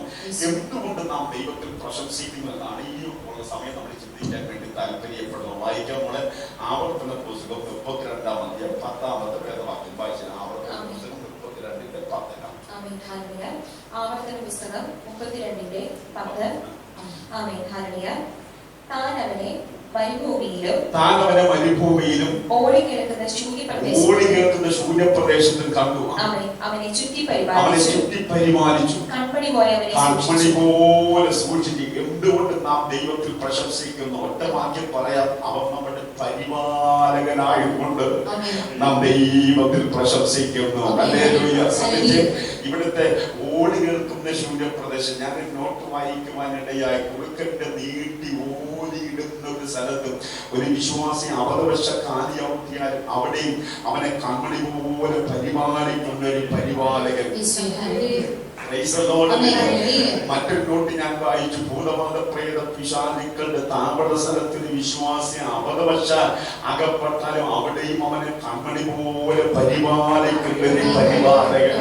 C: എന്തുകൊണ്ട് നാം ദൈവത്തിൽ പ്രശംസിക്കുന്നു എന്നാണ് ഈ ഉള്ള സമയം നമ്മൾ ചിന്തിക്കാൻ വേണ്ടി താല്പര്യപ്പെടുന്നു. വായിക്കാൻ പോലെ ആവർത്തന പുസ്തകം 32-ാം അധ്യായം 10-ാമത്തെ വേദവാക്യം വായിച്ച ആവർത്തന പുസ്തകം 32-ന്റെ 10.
B: ആവർത്തന പുസ്തകം 32-ന്റെ 10. ആമേൻ. ഹല്ലേലൂയ. താൻ അവനെ മരുഭൂമിയിലും ഓടിക്കിടക്കുന്ന ശൂന്യപ്രദേശത്തിൽ കണ്ടു. അവനെ ചുറ്റി പരിപാലിച്ചു. കൺമണി പോലെ സൂക്ഷിച്ചു. എന്തുകൊണ്ട് നാം ദൈവത്തിൽ പ്രശംസിക്കുന്നു? ഒറ്റ വാക്യം പറയാം, അവൻ നമ്മുടെ പരിപാലകനായതുകൊണ്ട് നാം ദൈവത്തിൽ പ്രശംസിക്കുന്നു. ഹല്ലേലൂയ. ഇവിടുത്തെ ഓടി കേൾക്കുന്ന ശൂന്യപ്രദേശം, ഞാൻ നോട്ട് വായിക്കുവാനിടയായി കുറുക്കന്റെ നീട്ടി ഓടിയിടുന്ന ഒരു സ്ഥലത്ത് ഒരു വിശ്വാസി അബദ്ധവശ കാലിയാവുത്തിയാൽ അവിടെയും അവനെ കൺമണി പോലെ പരിപാലിക്കുന്ന ഒരു പരിപാലകൻ. മറ്റൊരു നോട്ട് ഞാൻ വായിച്ചു, ഭൂതവാദ പ്രേത പിശാചുക്കളുടെ താവള സ്ഥലത്തിൽ വിശ്വാസി അബദ്ധവശാൽ അകപ്പെട്ടാലും അവിടെയും അവനെ കൺമണി പോലെ പരിപാലിക്കുന്ന ഒരു പരിപാലകൻ.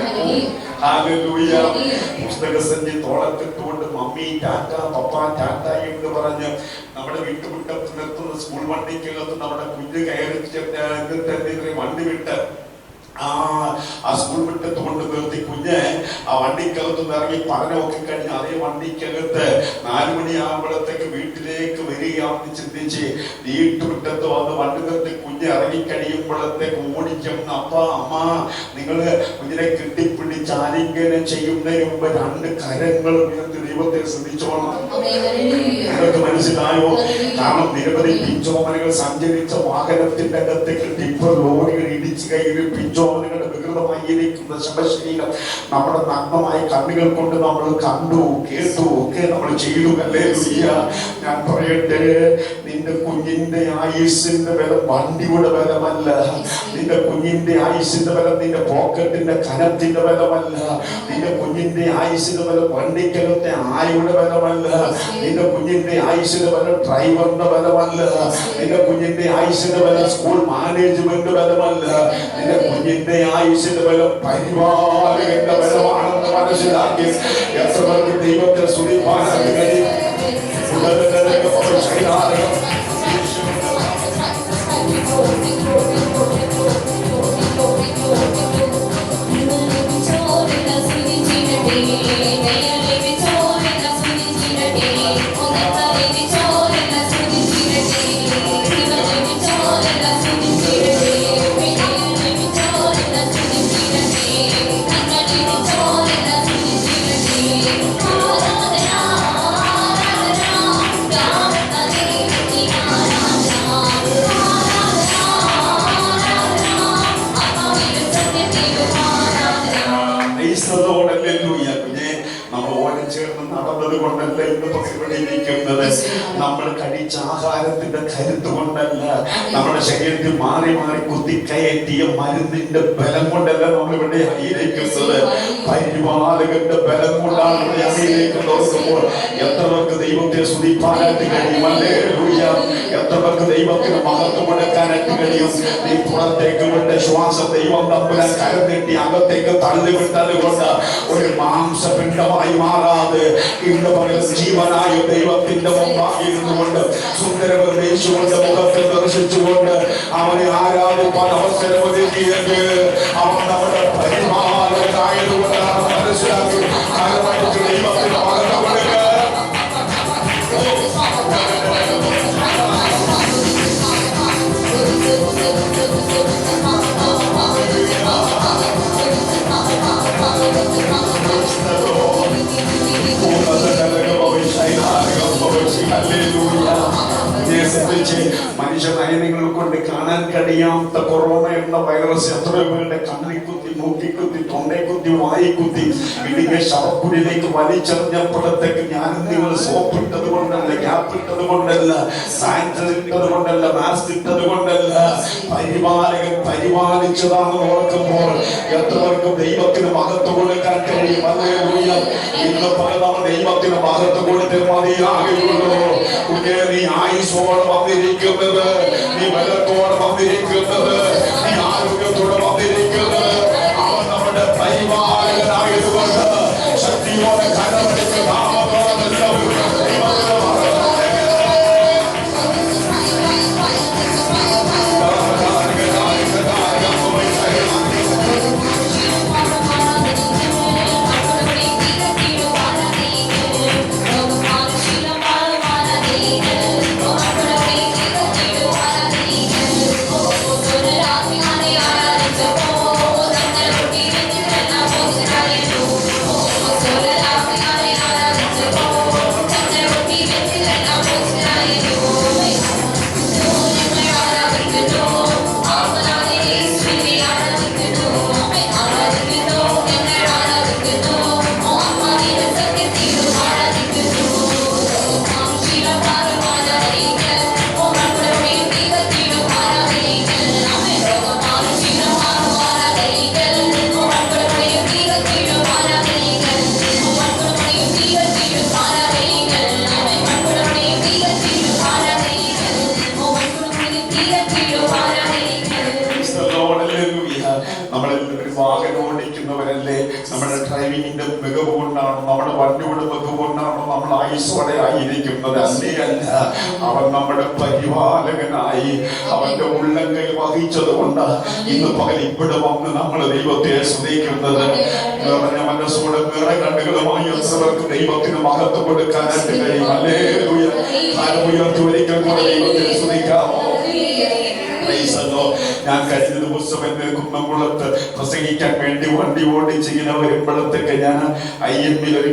B: പുസ്തകസഞ്ചി തോളത്തിട്ടുകൊണ്ട് മമ്മി ടാറ്റ പപ്പ ടാറ്റ എന്ന് പറഞ്ഞ് നമ്മുടെ വീട്ടുമുറ്റത്ത് നിർത്തുന്ന സ്കൂൾ വണ്ടിക്കകത്ത് നമ്മുടെ കുഞ്ഞ് കയറി വണ്ടി വിട്ട് ആ സ്കൂൾ മുറ്റത്ത് കൊണ്ട് നിർത്തി കുഞ്ഞ് ആ വണ്ടിക്കകത്ത് ഇറങ്ങി പഠനമൊക്കെ കഴിഞ്ഞ് അതേ വണ്ടിക്കകത്ത് 4 മണിയാകുമ്പോഴത്തേക്ക് വീട്ടിലേക്ക് വരികയാണെന്ന് ചിന്തിച്ച് വീട്ടുമുറ്റത്ത് വന്ന് വണ്ടി നിർത്തി കുഞ്ഞ് ഇറങ്ങി കഴിയുമ്പോഴത്തേക്ക് ഓടിക്കുന്ന അപ്പ അമ്മ നിങ്ങള് കുഞ്ഞിനെ കെട്ടിപ്പിടിച്ച് ആലിംഗനം ചെയ്യുന്നതിന് മുമ്പ് 2 കരങ്ങൾ ഉയർത്തി ദൈവത്തെ ശ്രദ്ധിച്ചോളണം. നിങ്ങൾക്ക് മനസ്സിലായോ? കാരണം നിരവധി പിഞ്ചോമനകൾ സഞ്ചരിച്ച വാഹനത്തിന്റെ അകത്തേക്ക് ടിപ്പർ ലോറികൾ ഇടിച്ചു കയറി പിഞ്ചോമനകളുടെ വികൃതമായിരിക്കുന്ന ശവശരീരം നമ്മുടെ നഗ്നമായ കണ്ണുകൾ കൊണ്ട് നമ്മൾ കണ്ടു കേട്ടു ഒക്കെ നമ്മൾ ചെയ്തു. ഹല്ലേലൂയ. ഞാൻ പറയട്ടെ, നിന്റെ കുഞ്ഞിന്റെ ആയുസ്സിന്റെ ബലം വണ്ടിയുടെ ബലമല്ല. നിന്റെ കുഞ്ഞിന്റെ ആയുസ്സിന്റെ ബലം നിന്റെ പോക്കറ്റിന്റെ കനത്തിന്റെ ബലമല്ല. നിന്റെ കുഞ്ഞിന്റെ ആയുസ്സിന്റെ ബലം വണ്ടിക്കകത്തെ ആയുടെ ബലമല്ല. നിന്റെ കുഞ്ഞിന്റെ ആയുസ്സിന്റെ ബലം ഡ്രൈവറിന്റെ ബലമല്ല. നിന്റെ കുഞ്ഞിന്റെ ആയുസ്സിന്റെ ബലം സ്കൂൾ മാനേജ്മെന്റ് ബലമല്ല. നിന്റെ കുഞ്ഞിന്റെ ആയുസ്സിന്റെ ബലം പരിപാലകന്റെ ബലമാണെന്ന് മനസ്സിലാക്കി എത്ര പേർക്ക് ദൈവത്തെ സ്തുതിപ്പാനായി കഴിയും. നടന്നത് കൊണ്ടല്ല ഇന്ന് പകർന്നിരിക്കുന്നത്. നമ്മൾ കഴിച്ച ആഹാരത്തിന്റെ കരുത്ത് കൊണ്ടല്ല, നമ്മുടെ ശരീരത്തിൽ മാറി മാറി കുത്തിക്കയറ്റിയ മരുന്നിന്റെ ബലം കൊണ്ടല്ല നമ്മൾ ഇവിടെ അണിയിക്കുന്നത്. പരിപാലകന്റെ ബലം കൊണ്ടാണ് ഇവിടെ അണിയിലേക്ക് നോക്കുമ്പോൾ എത്ര പേർക്ക് ദൈവത്തെ സ്തുതിപ്പാനായിട്ട് കഴിയും. ഹല്ലേലൂയ. എത്ര പേർക്ക് ദൈവത്തിന് മഹത്വം കൊടുക്കാനായിട്ട് കഴിയും. നീ പുറത്തേക്ക് വിട്ട ശ്വാസം ദൈവം തമ്പുരാൻ കരുന്നിട്ടി അകത്തേക്ക് തള്ളിവിട്ടത് കൊണ്ട് ഒരു മാംസപിണ്ഡമായി മാറാതെ ഇന്ന് പറയുന്ന ജീവനായ ദൈവത്തിന്റെ മുമ്പാകിരുന്നുകൊണ്ട് സുന്ദരവൻ യേശുവിന്റെ മുഖത്തിൽ ദർശിച്ചുകൊണ്ട് അവനെ ആരാധിപ്പാൻ അവസരമൊരുക്കിയത് അവൻ നമ്മുടെ പരിപാലകനായതുകൊണ്ടാണ് മനസ്സിലാക്കി. ദൈവത്തിന്റെ മഹത്വം കൊടുക്കുക. മനുഷ്യ നയനങ്ങൾ കൊണ്ട് കാണാൻ കഴിയാത്ത കൊറോണ എന്ന വൈറസ് എത്രയോ പേരുടെ കണ്ണിൽ
C: കുത്തി, മൂക്കിക്കുത്തി, തൊണ്ടക്കുത്തി, വായിക്കുത്തി ഇടുങ്ങിയ ശവക്കുഴിയിലേക്ക് വലിച്ചെറിഞ്ഞപ്പോഴത്തേക്ക് ഞാനും നിങ്ങൾ സോപ്പിട്ടത് കൊണ്ടല്ല, ഗ്യാപ്പിട്ടത് കൊണ്ടല്ല, സാനിറ്റൈസർ ഇട്ടത് കൊണ്ടല്ല, മാസ്ക് ഇട്ടത് കൊണ്ടല്ല, പരിപാലകൻ പരിപാലിച്ചതാണെന്ന് ഓർക്കുമ്പോൾ എത്രവർക്കും ദൈവത്തിന് മഹത്വം കൊടുക്കാൻ കഴിയും. ഹല്ലേലൂയ. ഇന്ന് പകൽ നമ്മൾ ദൈവത്തിന് മഹത്വം കൊടുത്ത് മതിയാകുള്ളൂ. കുഞ്ഞേ, നീ ആയുസ്സോടെ വന്നിരിക്കുന്നത്, നീ ബലത്തോടെ വന്നിരിക്കുന്നത്, നീ ആരോഗ്യത്തോടെ വന്നിരിക്കുന്നത് അവൻ നമ്മുടെ പരിപാലകനായതുകൊണ്ട് ശക്തിയോടെ കരമടിച്ച് ഓടിക്കുന്നവരല്ലേ, നമ്മുടെ ഡ്രൈവിങ്ങിന്റെ മികവ് കൊണ്ടാണോ, നമ്മുടെ വണ്ടിയുടെ മികവ് കൊണ്ടാണോ നമ്മൾ ആയുസ്സോടെ ആയിരിക്കുന്നത്? അല്ലേ അല്ല. അവൻ നമ്മുടെ പരിപാലകനായി അവന്റെ ഉള്ളങ്കൈ വഹിച്ചത് കൊണ്ട് ഇന്ന് പകൽ ഇവിടെ വന്ന് നമ്മൾ ദൈവത്തെ സ്തുതിക്കുന്നത്. നിറഞ്ഞ മനസ്സോടെ നിറ കണ്ണുകളുമായി എത്രവർക്ക് ദൈവത്തിന് മഹത്വം കൊടുക്കാനായിട്ട് കഴിയും. ഹല്ലേലൂയ. ഉയർത്തി ഒരിക്കൽ കൂടെ ദൈവത്തെ സ്തുതിക്കാമോ? ഞാൻ കഴിഞ്ഞ ദിവസം എന്റെ കുന്നംകുളത്ത് പ്രസംഗിക്കാൻ വേണ്ടി വണ്ടി ഓടിച്ച് ഇങ്ങനെ വരുമ്പോഴത്തേക്ക് ഞാൻ IMB ഒരു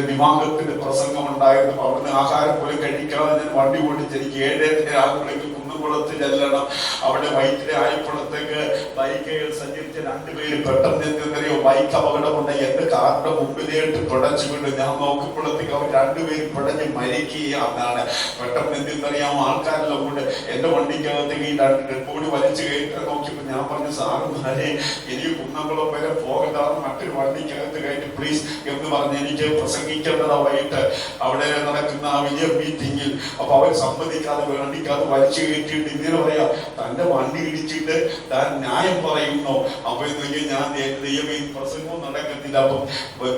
C: വിവാഹത്തിന്റെ പ്രസംഗം ഉണ്ടായിരുന്നു. അവിടുന്ന് ആഹാരം പോലും കഴിക്കാതെ ഞാൻ വണ്ടി ഓടിച്ച് എനിക്ക് 7:30 ആകുമ്പോഴേക്കും കുന്നംകുളത്ത് ചെല്ലണം. അവിടെ വൈകിട്ട് ആയപ്പോഴത്തേക്ക് ബൈക്കുകൾ സഞ്ചരിച്ച 2 പേര് പെട്ടെന്ന് എന്തെന്നറിയോ, ബൈക്ക് അപകടമുണ്ട് എന്റെ കാറിന്റെ മുമ്പിലേട്ട് പിടച്ചു കൊണ്ട് ഞാൻ നോക്കുമ്പോഴത്തേക്ക് അവർ 2 പേര് പിടഞ്ഞ് മരിക്കുകയാണ്. പെട്ടെന്ന് എന്തെന്നറിയാം, ആൾക്കാരെല്ലാം കൊണ്ട് എന്റെ വണ്ടിക്കകത്തേക്ക് ഈ ഡെഡ് ബോഡി വലിച്ചു കയറ്റാൻ നോക്കിയപ്പോ ഞാൻ പറഞ്ഞു, സാറുമാരെ എനിക്ക് കുന്നംകുളം വരെ പോകണ്ടാണ്, മറ്റൊരു വണ്ടിക്കകത്ത് കയറ്റി പ്ലീസ് എന്ന് പറഞ്ഞ് എനിക്ക് പ്രസംഗിക്കേണ്ടതാ വൈകിട്ട് അവിടെ നടക്കുന്ന ആ വലിയ മീറ്റിംഗിൽ. അപ്പൊ അവർ സമ്മതിക്കാതെ വണ്ടിക്കകത്ത് വലിച്ചു കയറ്റിയിട്ട് ഇങ്ങനെ പറയാ, തന്റെ വണ്ടി ഇടിച്ചിട്ട് താൻ ന്യായം പറയുന്നു. അപ്പൊ ഞാൻ ദൈവമേ പ്രസംഗവും നടക്കത്തില്ല. അപ്പൊ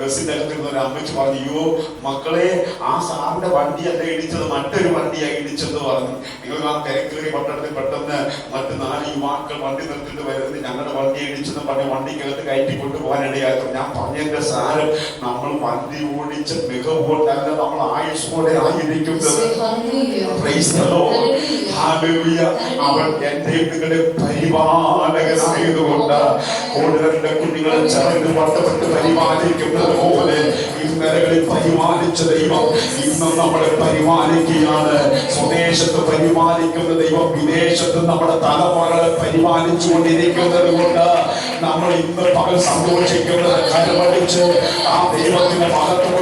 C: ബസ്സിന്റെ അകത്തിരുന്ന ഒരു അമ്മച്ച് പറഞ്ഞു, അയ്യോ മക്കളെ, ആ സാറിന്റെ വണ്ടിയല്ല ഇടിച്ചത്, മറ്റൊരു വണ്ടിയാ ഇടിച്ചെന്ന് പറഞ്ഞു. നിങ്ങൾ ആ തിരക്കേറി പട്ടണത്തിൽ പെട്ടെന്ന് മറ്റ് 4 യുവാക്കൾ വണ്ടി നിർത്തിട്ട് വരുന്നത് ഞങ്ങളുടെ വണ്ടി ഇടിച്ചെന്ന് പറഞ്ഞ് വണ്ടിക്കകത്ത് കയറ്റി കൊണ്ടുപോകാനിടയായിരുന്നു. ഞാൻ പറഞ്ഞതിന്റെ സാരം, നമ്മൾ വണ്ടി ഓടിച്ച മികവ് കൊണ്ടല്ല നമ്മൾ ആയുസ്സോടെ ആയിരിക്കുന്നത്. അവൻ എന്റെ നിങ്ങളുടെ പരിപാലകനായതുകൊണ്ട് കൂടുതലിന്റെ കുഞ്ഞുങ്ങളെ ചേർന്ന് വട്ടപ്പെട്ട് പരിപാലിക്കുന്നത് പോലെ ഇന്നലകളിൽ പരിപാലിച്ച ദൈവം ഇന്നും നമ്മളെ പരിപാലിക്കുകയാണ്. സ്വദേശത്ത് പരിപാലിക്കുന്ന ദൈവം വിദേശത്ത് നമ്മുടെ തലമുറകളെ പരിപാലിച്ചു കൊണ്ടിരിക്കുന്നത് കൊണ്ട് നമ്മൾ ഇന്ന് പകൽ സന്തോഷിക്കുന്നത് കരമടിച്ച് ആ ദൈവത്തിന്റെ മഹത്വം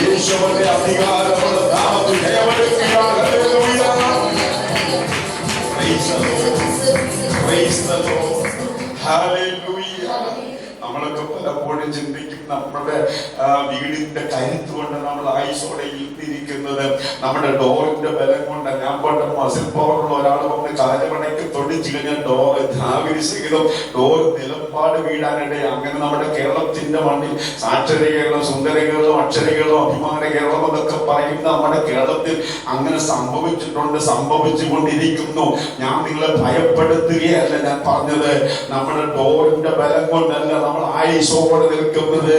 C: യേശുവിന്റെ അധികാരമുള്ള നാമത്തിൽ ജയമെടുക്കുകയാണ്. നമ്മളൊക്കെ പലപ്പോഴും ചിന്തിക്കും നമ്മുടെ വീടിന്റെ കരുത്ത് കൊണ്ട് നമ്മൾ ആയുസോടെ ഇരുന്നിരിക്കുന്നത് നമ്മുടെ ഡോറിന്റെ ബലം കൊണ്ട്. ഞാൻ പണ്ട് മസിൽ പവറുള്ള ഒരാൾ വന്ന് കാലമണയ്ക്ക് തൊടിച്ചു കഴിഞ്ഞാൽ ദ്രാവിസഹിതം ഡോർ നിലപാട് വീഴാനിടയെ. അങ്ങനെ നമ്മുടെ കേരളത്തിന്റെ മണ്ണിൽ സാക്ഷര കേരളം, സുന്ദര കേരളം, അക്ഷര കേരളം, അഭിമാന കേരളം എന്നൊക്കെ പറയുന്ന നമ്മുടെ കേരളത്തിൽ അങ്ങനെ സംഭവിച്ചിട്ടുണ്ട്, സംഭവിച്ചുകൊണ്ടിരിക്കുന്നു. ഞാൻ നിങ്ങളെ ഭയപ്പെടുത്തുകയല്ല ഞാൻ പറഞ്ഞത്. നമ്മുടെ ഡോറിന്റെ ബലം കൊണ്ടല്ല നമ്മൾ ആയുസോടെ നിൽക്കുന്നത്,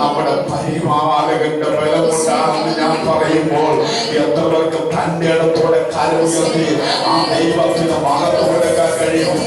C: നമ്മുടെ പരിപാലകന്റെ ബലം കൊണ്ടാണെന്ന് ഞാൻ പറയുമ്പോൾ എത്ര പേർക്ക് തന്റെ ഇടത്തോടെ കരമുയർത്തി ആ ദൈവത്തിന്റെ മഹത്വം കൊടുക്കാൻ കഴിയും.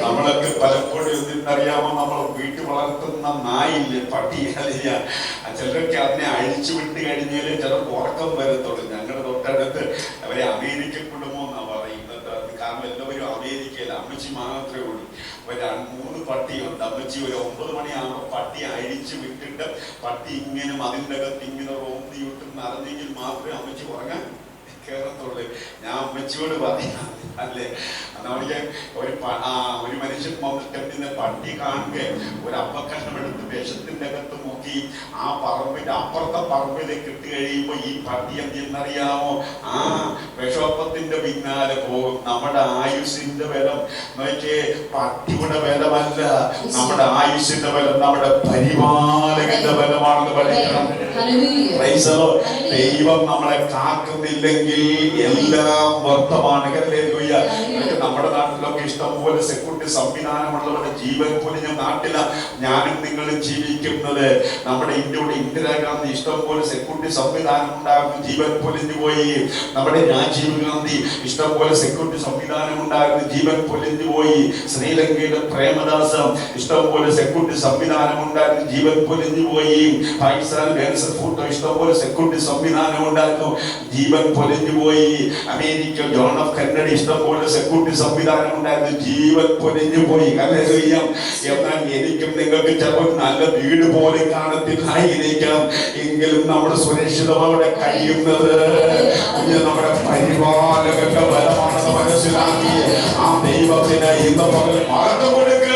B: നമ്മളൊക്കെ പലപ്പോഴും എന്തിനറിയാമോ, നമ്മൾ വീട്ടിൽ വളർത്തുന്ന നായില്ലേ, പട്ടി അല്ല, ചിലരൊക്കെ അതിനെ അഴിച്ചു വിട്ട് കഴിഞ്ഞാൽ ചിലർക്ക് ഉറക്കം വരത്തുള്ളൂ. ഞങ്ങളുടെ തൊട്ടടുത്ത് അവരെ അമേരിക്ക കുടുംബം എന്നാ പറയുന്നത്. കാരണം എല്ലാവരും അമേരിക്കയിൽ, അമ്മച്ചി മാത്രമേ ഉള്ളൂ. അപ്പൊ 3 പട്ടിയുണ്ട്. അമ്മച്ചി ഒരു 9 മണിയാകുമ്പോൾ പട്ടി അഴിച്ചു വിട്ടിട്ട് പട്ടി ഇങ്ങനെ അതിൻ്റെ അകത്ത് ഇങ്ങനെ റോന്തി വിട്ട് അറിഞ്ഞെങ്കിൽ മാത്രമേ അമ്മച്ചി ഉറങ്ങാൻ കേറത്തുള്ളൂ. ഞാൻ അമ്മച്ചിയോട് പറയാം അല്ലേ, നമുക്ക് ഒരു മനുഷ്യൻ വന്നിട്ട് പട്ടി കാണുക ഒരു അപ്പക്കഷ്ണം എടുത്ത് വിഷത്തിന്റെ അകത്ത് നോക്കി ആ പറമ്പിന്റെ അപ്പുറത്തെ പറമ്പിലേക്ക് ഇട്ട് കഴിയുമ്പോ ഈ പട്ടി എന്തെന്നറിയാമോ, ആ വിഷപ്പത്തിന്റെ പിന്നാലെ പോകും. നമ്മുടെ ആയുസിന്റെ ബലം നോക്കിയേ, പട്ടിയുടെ ബലമല്ല നമ്മുടെ ആയുസിന്റെ ബലം, നമ്മുടെ പരിപാലകന്റെ ബലമാണെന്ന് പഠിക്കണം. ദൈവം നമ്മളെ കാക്കുന്നില്ലെങ്കിൽ എല്ലാം വ്യർത്ഥമാണ്. നമ്മുടെ നാട്ടിലൊക്കെ ഇഷ്ടംപോലെ സെക്യൂരിറ്റി സംവിധാനമുള്ളവരുടെ ജീവൻ പൊലിഞ്ഞ നാട്ടിലാണ് ഞാനും നിങ്ങളും ജീവിക്കുന്നത്. നമ്മുടെ ഇന്ത്യയുടെ ഇന്ദിരാഗാന്ധി ഇഷ്ടംപോലെ സെക്യൂരിറ്റി സംവിധാനം ഉണ്ടായിരുന്നു, ജീവൻ പൊലിഞ്ഞു പോയി. നമ്മുടെ രാജീവ് ഗാന്ധി ഇഷ്ടംപോലെ സെക്യൂരിറ്റി സംവിധാനം ഉണ്ടായിരുന്നു, ജീവൻ പൊലിഞ്ഞു പോയി. ശ്രീലങ്കയുടെ പ്രേമദാസം ഇഷ്ടംപോലെ സെക്യൂരിറ്റി സംവിധാനം ഉണ്ടായിരുന്നു, ജീവൻ പൊലിഞ്ഞു പോയി. പാകിസ്ഥാൻ ഭൂട്ടോ ഇഷ്ടംപോലെ സെക്യൂരിറ്റി സംവിധാനം ഉണ്ടായിരുന്നു, ജീവൻ പൊലിഞ്ഞു പോയി. അമേരിക്ക ജോൺ എഫ് കെന്നഡി ഇഷ്ടംപോലെ സെക്യൂരിറ്റി സംവിധാനം ഉണ്ടായിരുന്നു, ജീവൻ പൊലിഞ്ഞു പോയി. എന്നാൽ എനിക്കും നിങ്ങൾക്ക് ചിലപ്പോൾ നല്ല വീട് പോലും കാണത്തില്ലായിരിക്കാം, എങ്കിലും നമ്മുടെ സുരക്ഷിതമവിടെ കഴിയുന്നത് നമ്മുടെ പരിപാലകന്റെ ബലമാണെന്ന് മനസ്സിലാക്കി ആ ദൈവത്തിന് ഇന്ന് പകൽ മറന്നു കൊടുക്കുക.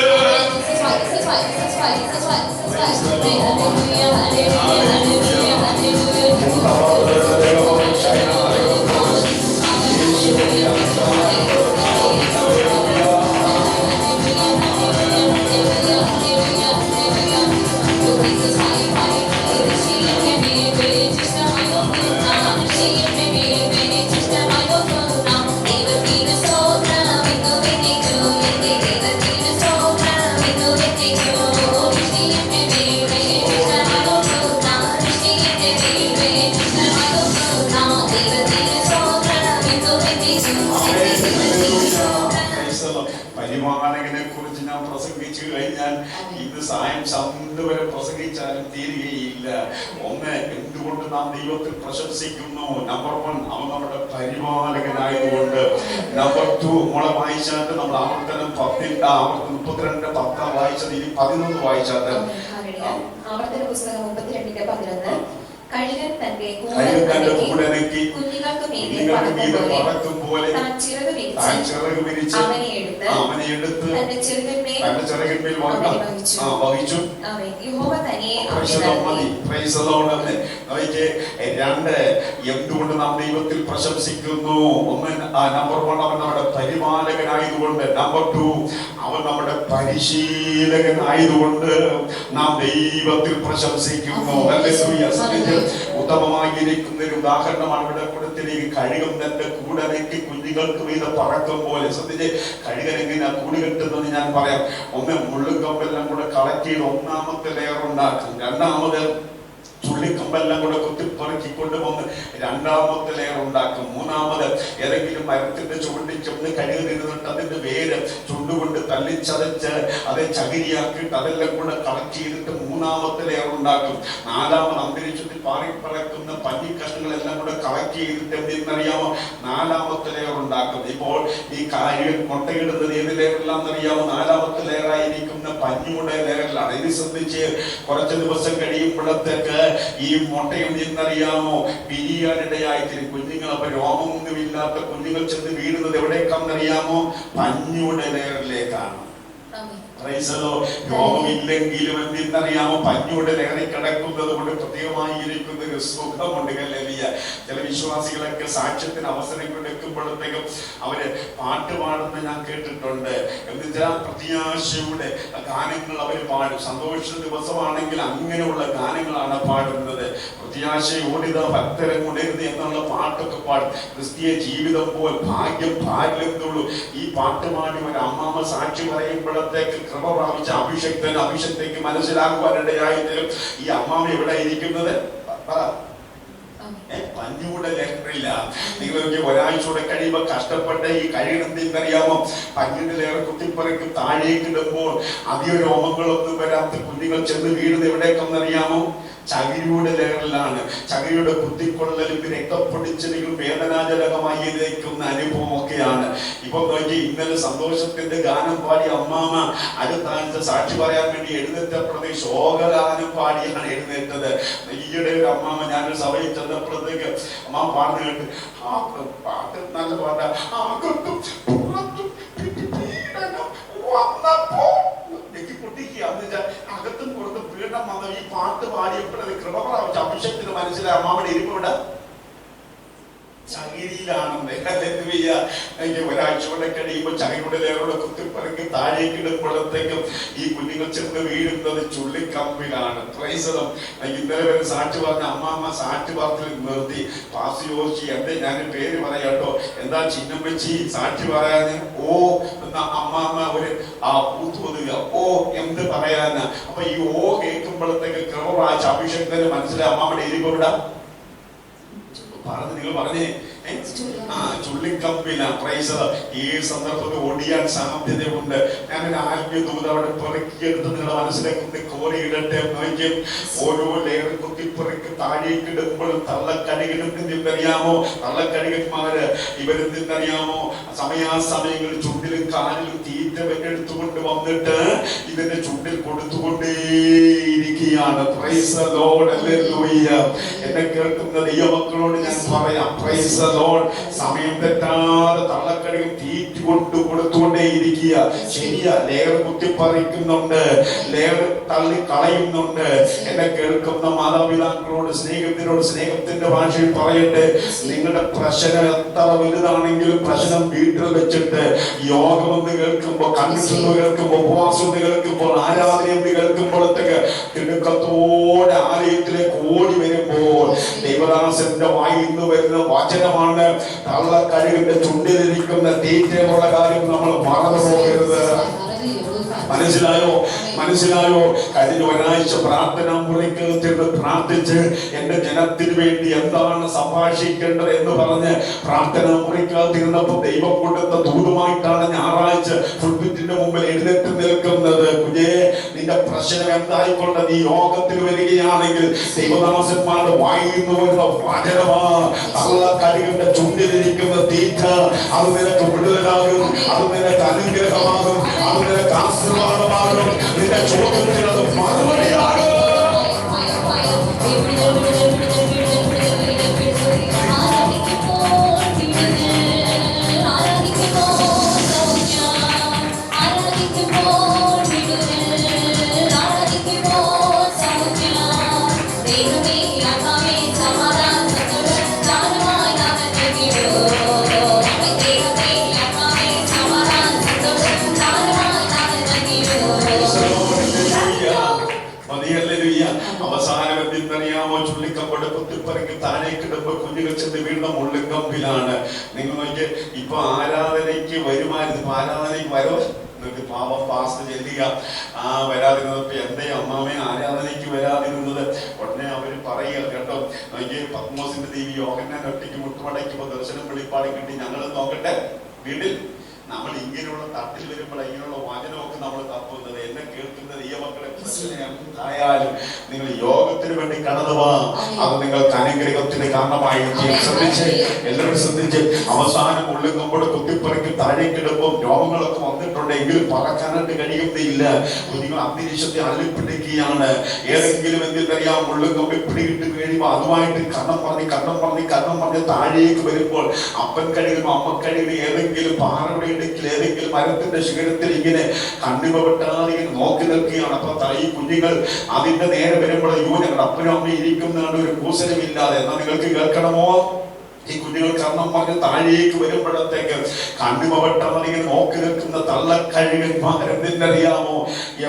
B: പരിപാലകനെ കുറിച്ച് ഞാൻ പ്രസംഗിച്ചു കഴിഞ്ഞാൽ ഇന്ന് സായം സന്ധ്യ വരെ പ്രസംഗിച്ചാലും തീരുകയില്ല. ഒന്ന്, എന്തുകൊണ്ട് നാം ദൈവത്തിൽ പ്രശംസിക്കുന്നു? നമ്പർ 1, അവൻ നമ്മുടെ പരിപാലകനായതുകൊണ്ട്. നമ്പർ 2, മോളെ വായിച്ചാട്ട് നമ്മൾ ആവർത്തനം 32:10 വായിച്ചത്, ഇനി 11 വായിച്ചാട്ട്.
D: ആവർത്തന പുസ്തകം 32:11. കഴുകൻ തന്റെ
B: കൂടെ കുഞ്ഞുങ്ങൾക്ക് മീതെ പറക്കുമ്പോൾ പോലെ
D: താൻ ചിറക് വിരിച്ച്
B: അവനെ എടുത്ത്
D: തന്റെ ചിറകിന്മേൽ
B: വഹിച്ചു.
D: യഹോവ തനിയെ
B: രണ്ട്, എന്തുകൊണ്ട് നാം ദൈവത്തിൽ പ്രശംസിക്കുന്നു? ഒന്ന്, നമ്പർ 1 അവൻ നമ്മുടെ പരിപാലകനായതുകൊണ്ട്. നമ്പർ 2 അവൻ നമ്മുടെ പരിശീലകനായതുകൊണ്ട് നാം ദൈവത്തിൽ പ്രശംസിക്കുന്നു. ഉത്തമമായിരിക്കുന്ന ഒരു ഉദാഹരണമാണ് ഇവിടെ കൊടുത്തിരിക്കുന്നത്. കഴുകം തന്റെ കൂടനയ്ക്ക് കുഞ്ഞുങ്ങൾക്ക് വീത പറക്കും പോലെ. ശ്രദ്ധിച്ച്, കഴുകൻ എങ്ങനെയാ കൂട് കെട്ടുന്നത് ഞാൻ പറയാം. ഒന്ന്, മുള്ളുകമ്പെല്ലാം കൂടെ കളക്ട് ചെയ്ത് ഒന്നാമത്തെ ലെയർ ഉണ്ടാക്കും. രണ്ടാമത് ചുള്ളിക്കമ്പെല്ലാം കൂടെ കുത്തിപ്പറക്കിക്കൊണ്ട് വന്ന് രണ്ടാമത്തെ ലെയർ ഉണ്ടാക്കും. മൂന്നാമത് ഏതെങ്കിലും മരത്തിന്റെ ചുവട്ടിൽ ചെന്ന് കഴുകിരുന്നിട്ട് അതിന്റെ വേര് ചുണ്ടുകൊണ്ട് തല്ലിച്ചതച്ച് അത് ചകിരിയാക്കിയിട്ട് അതെല്ലാം കൂടെ കളക്ട് ചെയ്തിട്ട് മൂന്നാമത്തെ ലെയർ ഉണ്ടാക്കും. നാലാമത് അന്തരീക്ഷത്തിൽ പാറിപ്പറക്കുന്ന പഞ്ഞി കഷ്ണങ്ങളെല്ലാം കൂടെ കളക്ട് ചെയ്തിട്ട് എന്തെന്നറിയാമോ നാലാമത്തെ ലെയർ ഉണ്ടാക്കും. ഇപ്പോൾ ഈ കാര്യം മുട്ടയിടുന്നത് ഏത് ലെയറിലാണെന്നറിയാമോ? നാലാമത്തെ ലെയറായിരിക്കുന്ന പഞ്ഞിയുടെ ലെയറിലാണ്. ഇത് ശ്രദ്ധിച്ച് കുറച്ച് ദിവസം കഴിയുമ്പോഴത്തേക്ക് ഈ മുട്ടയും എന്നറിയാമോ പിരിയാനിടയായിത്തീരും. കുഞ്ഞുങ്ങൾ അപ്പൊ രോമമൊന്നുമില്ലാത്ത കുഞ്ഞുങ്ങൾ ചെന്ന് വീഴുന്നത് എവിടേക്കാണെന്നറിയാമോ? പഞ്ഞിയുടെ ലെയറിലേക്കാണ്. രോഗമില്ലെങ്കിലും എന്തെന്നറിയാമോ പഞ്ഞൂടെ ലേറി കിടക്കുന്നത് കൊണ്ട് പ്രത്യേകമായിരിക്കുന്ന ഒരു സുഖമുണ്ട്. ചില വിശ്വാസികളൊക്കെ സാക്ഷ്യത്തിന് അവസരം കൊടുക്കുമ്പോഴത്തേക്കും അവര് പാട്ട് പാടുന്ന ഞാൻ കേട്ടിട്ടുണ്ട്. എന്നുവെച്ചാൽ പ്രത്യാശയുടെ ഗാനങ്ങൾ അവർ പാടും. സന്തോഷ ദിവസമാണെങ്കിൽ അങ്ങനെയുള്ള ഗാനങ്ങളാണ് പാടുന്നത്. പ്രത്യാശയോടിത ഭക്തരം കൊണ്ടിരുത് എന്നുള്ള പാട്ടൊക്കെ പാടും. ക്രിസ്തീയ ജീവിതം പോൽ ഭാഗ്യം ഭാഗ്യത്തുള്ളൂ. ഈ പാട്ട് പാടി ഒരു അമ്മാമ്മ സാക്ഷി പറയുമ്പോഴത്തേക്ക് കൃപ പ്രാപിച്ച അഭിഷക്തേക്ക് മനസ്സിലാക്കുവാനിടയായിട്ടും ഈ അമ്മാമ എവിടെ ഇരിക്കുന്നത്? പഞ്ഞൂടെ ലെയറില്ല. നിങ്ങൾക്ക് ഒരാഴ്ചയോടെ കഴിയുമ്പോൾ കഷ്ടപ്പെട്ട് ഈ കഴിയണമെന്നറിയാമോ? പഞ്ഞിന്റെ ലെയർ കുത്തിപ്പറയ്ക്കും താഴേക്ക് ഇടുമ്പോൾ അധികം രോമങ്ങളൊന്നും വരാത്ത കുഞ്ഞുങ്ങൾ ചെന്ന് വീഴുന്നത് എവിടേക്കെന്നറിയാമോ? ചകിരിയുടെ ലെയറിലാണ്. ചകിരിയുടെ കുത്തിക്കൊള്ളലും രക്തപ്പൊടിച്ചലും വേദനാജനകമായി ഇരിക്കുന്ന അനുഭവമൊക്കെയാണ്. ഇപ്പൊ നോക്കി, ഇന്നലെ സന്തോഷത്തിന്റെ ഗാനം പാടി അമ്മാമ അടുത്ത ആഴ്ച സാക്ഷി പറയാൻ വേണ്ടി എഴുന്നേറ്റപ്പോഴത്തെ ശോകഗാനം പാടിയാണ് എഴുന്നേറ്റത്. ഈയിടെ ഒരു അമ്മാമ ഞാനൊരു സഭയിൽ ചെന്നപ്പോഴത്തേക്ക് അമ്മ പാടുന്ന കേട്ട്, ആ പാട്ട് നല്ല പാട്ടാ, അകത്തും പുറത്തും പീഡനം വന്ന ഈ പാട്ട് പാടിയപ്പോഴത് കൃപ പ്രാപിച്ച അഭിഷേകത്തിന് മനസ്സിലായി അമ്മാവിടെ ഇരിപ്പിവിടെ ചകിരിയിലാണെന്ന്. ഒരാഴ്ച കൊണ്ട് കഴിയുമ്പോൾ ചകിരിയുടെ ലേറുടെ കുത്തിപ്പറക്കി താഴേക്ക് ഇടുമ്പോഴത്തേക്കും ഈ കുഞ്ഞുങ്ങൾ ചെന്ന് വീഴുന്നത് ചുള്ളിക്കമ്പിലാണ്. പ്രൈസലം. ഇന്നലെ വരെ സാക്ഷി പറഞ്ഞ അമ്മാമ്മ സാക്ഷി പറത്തിൽ നിർത്തി. പാസ് ചോദിച്ചു, എന്റെ ഞാൻ പേര് പറയാട്ടോ, എന്താ ചിഹ്നം വെച്ച് സാക്ഷി പറയാന്? ഓ എന്ന അമ്മാമ്മ ഒരു പൂത്തുതുക. ഓ എന്ത് പറയാനാ? അപ്പൊ ഈ ഓ കേൾക്കുമ്പോഴത്തേക്ക് കൃപ പ്രാപിച്ച അഭിഷേകത്തിന് മനസ്സിലായി അമ്മാമ്മയുടെ ഇരിപ്പിവിടെ നിങ്ങൾ പറഞ്ഞേ ചുള്ളിക്കമ്പില. ഈ സന്ദർഭത്തിൽ ഓടിയാൻ സാധ്യതയുണ്ട്. ഞാനൊരു ആത്മീയ ദൂത് അവിടെ പെറുക്കിയെടുത്ത് നിങ്ങളുടെ മനസ്സിലേക്ക് കോരിയിടട്ടെ. നോക്കിയും ഓരോ ലെയർ കുത്തിപ്പെറുക്കി താഴേക്ക് ഇടുമ്പോഴും തള്ളക്കടികെടുക്കുന്നറിയാമോ? തള്ളക്കടികന്മാര് ഇവരെന്തെന്നറിയാമോ? സമയാസമയങ്ങളിൽ ചുണ്ടിലും കാലിലും തീറ്റ എടുത്തുകൊണ്ട് വന്നിട്ട് ഇതിന്റെ ചുണ്ടിൽ കൊടുത്തുകൊണ്ടേയിരിക്കുകയാണ്. എന്നെ കേൾക്കുന്ന ദൈവമക്കളോട് ഞാൻ പറയാം, സമയം തെറ്റാതെ തള്ളക്കടിയും തീറ്റി കൊടുത്തുകൊണ്ടേയിരിക്കുക. ശരിയാ, ലെയർ കുത്തിപ്പറിക്കുന്നുണ്ട്, ലെയർ തള്ളി കളയുന്നുണ്ട്. എന്നെ കേൾക്കുന്ന മാതാപിതാക്കളോട് സ്നേഹത്തിന്റെ ഭാഷയിൽ പറയട്ടെ, നിങ്ങളുടെ പ്രശ്നം എത്ര വലുതാണെങ്കിലും പ്രശ്നം വീട്ടിൽ വെച്ചിട്ട് യോഗമെന്ന് കേൾക്കുമ്പോൾ, കണ്ണിച്ചെന്ന് കേൾക്കുമ്പോൾ, ഉപവാസം കേൾക്കുമ്പോൾ, ആരാധന എന്ന് കേൾക്കുമ്പോഴത്തേക്ക് തിടുക്കത്തോടെ ആലയത്തിലേക്ക് ഓടി വരുമ്പോൾ ദൈവദാസന്റെ വായിൽ നിന്ന് വരുന്ന വചനമാണ്. തള്ളക്കഴുകിന്റെ ചുണ്ടിലിരിക്കുന്ന തീറ്റയുള്ള കാര്യം നമ്മൾ മറന്നു പോകരുത്. മനസ്സിലായോ? കഴിഞ്ഞ ഒരാഴ്ച പ്രാർത്ഥന മുറിക്കകത്ത് പ്രാർത്ഥിച്ച് എന്റെ ജനത്തിന് വേണ്ടി എന്താണ് സംഭാഷിക്കേണ്ടത് എന്ന് പറഞ്ഞ് പ്രാർത്ഥന മുറിക്കാതിരുന്നപ്പോൾ ദൈവം കൊടുത്ത ദൂതുമായിട്ടാണ് ഞായറാഴ്ച ഫുൾപിറ്റിന്റെ മുമ്പിൽ എഴുന്നേറ്റ് നിൽക്കുന്നത്. കുഞ്ഞേ, നിന്റെ പ്രശ്നം എന്തായിക്കൊണ്ട് നീ യോഗത്തിൽ വരികയാണെങ്കിൽ ദൈവദാസന്മാരുടെ വായിന്ന് വരുന്ന വചനമാ. തള്ളക്കഴുകിന്റെ ചുണ്ടിലിരിക്കുന്ന തീറ്റ അത് നിനക്ക് വിടുതലാകും, അത് നിനക്ക് അനുഗ്രഹമാകും, അത് നിനക്ക് ആശീർവാദമാകും. നിന്റെ ചോദ്യത്തിന് അത് മറുപടിയാകും.
C: അവസാനം എന്തെന്നറിയാമോ? ചുള്ളിക്കമ്പോടെ കുത്തിപ്പറക്കി താഴേക്കിടുമ്പോ കുഞ്ഞുങ്ങൾ ചെന്ന് വീഴുന്ന മുള്ളിക്കമ്പിലാണ്. നിങ്ങൾ നോക്കിയേ, ഇപ്പൊ ആരാധനയ്ക്ക് വരുമായിരുന്നു. ആരാധനയ്ക്ക് വരവ് പാപം പാസ്റ്റ് ചെല്ലുക വരാതിരുന്നത്. എന്റെ അമ്മാമേ ആരാധനയ്ക്ക് വരാതിരുന്നത്. ഉടനെ അവര് പറയുക കേട്ടോ, നോക്കിയേ, പത്മോസിന്റെ ദേവി യോഹന്നാൻ ഒറ്റയ്ക്ക് മുട്ടുമടയ്ക്കുമ്പോ ദർശനം വെളിപ്പാട് കിട്ടി. ഞങ്ങൾ നോക്കട്ടെ വീട്ടിൽ. നമ്മൾ ഇങ്ങനെയുള്ള തട്ടിൽ വരുമ്പോൾ ഇങ്ങനെയുള്ള വചനമൊക്കെ നമ്മൾ തപ്പുന്നത്. എന്നെ കേൾക്കുന്ന ദൈവമക്കളെ ആയാലും നിങ്ങൾ യോഗത്തിന് വേണ്ടി കടന്നു പോവാ. അത് നിങ്ങൾക്ക് അനുഗ്രഹത്തിന് കാരണമായി. ശ്രദ്ധിച്ച്, എല്ലാവരും ശ്രദ്ധിച്ച്. അവസാനം ഉള്ളുകൊമ്പോട് കുത്തിപ്പറക്കി താഴേക്കിടുമ്പോൾ രോഗങ്ങളൊക്കെ വന്നിട്ടുണ്ടെങ്കിലും പറക്കാനായിട്ട് കഴിയുന്നില്ല. നിങ്ങൾ അന്തരീക്ഷത്തെ അള്ളിപ്പിടിക്കുകയാണ്. ഏതെങ്കിലും എന്തിനറിയാം, ഉള്ളുകൊമ്പിൽ പിടികിട്ട് കഴിയുമ്പോൾ അതുമായിട്ട് കണ്ണം പറഞ്ഞ് താഴേക്ക് വരുമ്പോൾ അപ്പൻ കഴിയുമ്പോൾ അമ്മ കഴിയുമ്പോൾ ഏതെങ്കിലും പാറയുടെ ഇടയ്ക്കിൽ ഏതെങ്കിലും മരത്തിന്റെ ശിഖരത്തിൽ ഇങ്ങനെ കണ്ണിമപ്പെട്ടാൽ ഇങ്ങനെ നോക്കി നിൽക്കുകയാണ്. അപ്പൊ ഈ കുഞ്ഞുങ്ങൾ അതിന്റെ നേരെ വരുമ്പോൾ ഞങ്ങളുടെ അപ്പനും അമ്മയും ഇരിക്കുന്നതാണ് ഒരു കൂസലമില്ലാതെ. എന്നാൽ നിങ്ങൾക്ക് കേൾക്കണമോ? ഈ കുഞ്ഞുങ്ങൾ കർണം പറഞ്ഞ് താഴേക്ക് വരുമ്പോഴത്തേക്ക് കണ്ണിമപ്പെട്ടാൽ നോക്കി നിൽക്കുന്ന തള്ളക്കഴുകന്മാരെന്തിനറിയാമോ?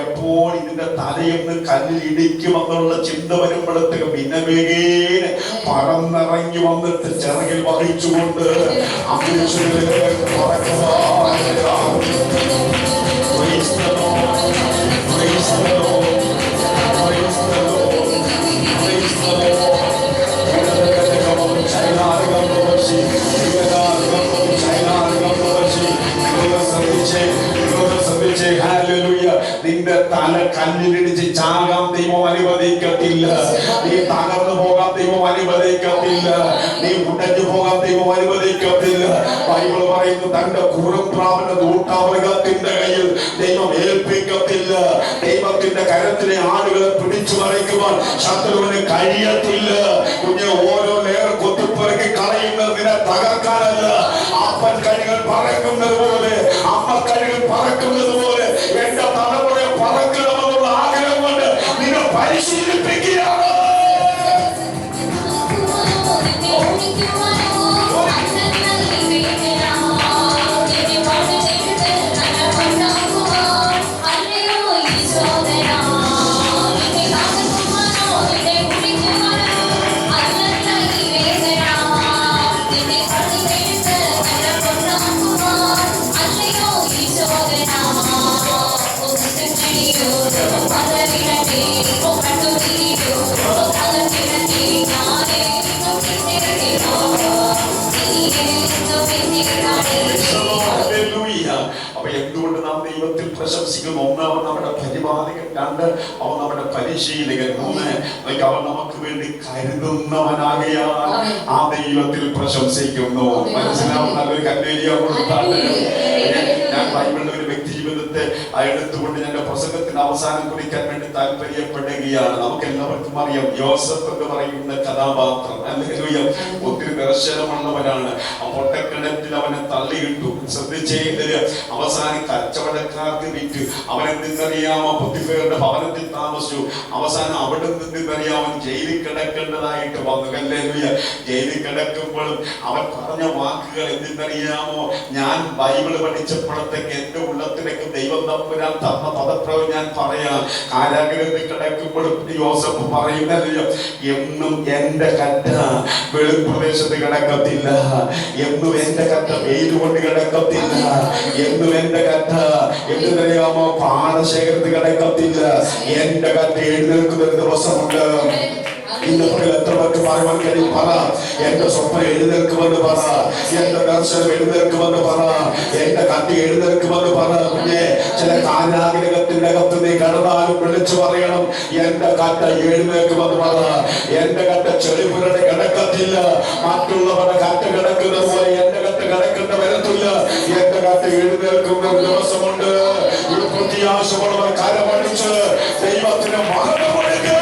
C: എപ്പോൾ ഇതിന്റെ തലയൊന്ന് കല്ലിൽ ഇടിക്കുമെന്നുള്ള ചിന്ത വരുമ്പോഴത്തേക്ക് പിന്നെ വേഗേനെ പറന്നിറങ്ങി വന്നിട്ട് ചിറകിൽ വഹിച്ചുകൊണ്ട് നിന്റെ തല കല്ലിലിടിച്ച് ചാകാൻ ദൈവം അനുവദിക്കത്തില്ല. നീ തകർന്നു പോകാൻ ദൈവം അനുവദിക്കത്തില്ല. നീ ഉടഞ്ഞു പോകാൻ ദൈവം അനുവദിക്കത്തില്ല. ബൈബിൾ പറയുന്നു, തന്റെ കൂറപ്രാവന്റെ ദൂട്ടാമൃഗത്തിന്റെ കയ്യിൽ ദൈവം ഏൽപ്പിക്കത്തില്ല. ദൈവത്തിന്റെ കരത്തിലെ ആളുകളെ പിടിച്ചു മറിക്കുവാൻ ശത്രുവിന് കഴിയത്തില്ല. കുഞ്ഞ് ഓരോ ലേർ കൊത്തിപ്പുറക്കി കളയുന്നത് നിന്നെ തകർക്കാനല്ല. അപ്പൻ കഴികൾ പറക്കുന്നത് പോലെ, അമ്മ കഴികൾ പറക്കുന്നത് പോലെ എന്റെ തലമുറയെ പറക്കണമെന്നുള്ള ആഗ്രഹം കൊണ്ട് നിന്നെ പരിശീലിപ്പിക്കുകയാണ്. അപ്പൊ എന്തുകൊണ്ട് നാം ദൈവത്തിൽ പ്രശംസിക്കുന്നു? ഒന്നാമത് നമ്മുടെ പരിപാലകൻ, രണ്ട് അവൻ നമ്മുടെ പരിശീലകൻ, മൂന്ന് അവൻ നമുക്ക് വേണ്ടി കരുതുന്നവനാകയാൽ ആ ദൈവത്തിൽ പ്രശംസിക്കുന്നു. മനസ്സിലാവും? നല്ലൊരു കല്ലേരിയ കൊടുത്താണ്. ഞാൻ ബൈബിളിലെ ഒരു വ്യക്തി ജീവിതത്തെ എടുത്തുകൊണ്ട് എന്റെ പ്രസംഗത്തിന്റെ അവസാനം കുറിക്കാൻ വേണ്ടി താല്പര്യപ്പെടുകയാണ്. നമുക്ക് എല്ലാവർക്കും അറിയാം, യോസഫ് എന്ന് പറയുന്ന കഥാപാത്രം ഒത്തിരി ദർശനമുള്ളവനാണ്. ആ പൊട്ടക്കിണറ്റിൽ അവനെ തള്ളിയിട്ടു. ശ്രദ്ധിച്ചേ, അവസാനം കച്ചവടക്കാർക്ക് വിറ്റു. അവനെന്തെന്നറിയാമോ? പൊത്തിഫേറിന്റെ ഭവനത്തിൽ താമസിച്ചു. അവസാനം അവിടെ നിന്നറിയാമോ ജയിലിൽ കിടക്കേണ്ടതായിട്ട് വന്നു. ഹല്ലേലൂയ. ജയിലിൽ കിടക്കുമ്പോഴും അവൻ പറഞ്ഞ വാക്കുകൾ എന്തെന്നറിയാമോ? ഞാൻ ബൈബിള് പഠിച്ചപ്പോഴത്തേക്ക് എന്റെ ഉള്ളത്തിലേക്ക് ദൈവം തമ്പുരാൻ തന്ന പദപ്രവം ഞാൻ പറയാം. കാരാഗ്രഹത്തിൽ കിടക്കുമ്പോഴും യോസഫ് പറയുന്നല്ലോ, എന്നും എന്റെ കറ്റ വെളിപ്രദേശത്ത് കിടക്കത്തില്ല, എന്നും എന്റെ കറ്റ വെയിൽ കൊണ്ട് കിടക്കത്തില്ല, എന്നും എന്റെ കറ്റ എന്തെന്നറിയാമോ? പാടശേഖരത്ത് കിടക്കത്തില്ല. എന്റെ കറ്റ എഴുന്നേൽക്കുന്ന ഒരു ദിവസമുണ്ട്. ഇന്ന് എത്ര പേർക്ക് പറയുവാൻ കഴിയും? പറ. എന്റെ സ്വപ്നം എഴുന്നേൽക്കുമെന്ന് പറ, എന്റെ ദർശനം എഴുന്നേൽക്കുമെന്ന് പറ, എന്റെ കത്തി എഴുന്നേൽക്കുമെന്ന് പറ. പിന്നെ ചില കാരാഗ്രഹത്തിന്റെ അകത്ത് നീ കടന്നാലും വിളിച്ചു പറയണം, എന്റെ കറ്റ എഴുന്നേൽക്കുമെന്ന് പറ. എന്റെ കറ്റ ചെളിപുരടെ കിടക്കത്തില്ല. മറ്റുള്ളവരുടെ കറ്റ കിടക്കുന്ന പോലെ എന്റെ കറ്റ കിടക്കേണ്ട വരത്തില്ല. എന്റെ കറ്റ എഴുന്നേൽക്കുന്ന ഒരു ദിവസമുണ്ട്. ഒരു പ്രത്യാശമുള്ളവർ കരമടിച്ച് ദൈവത്തിന് മഹത്വം കൊടുക്കുക.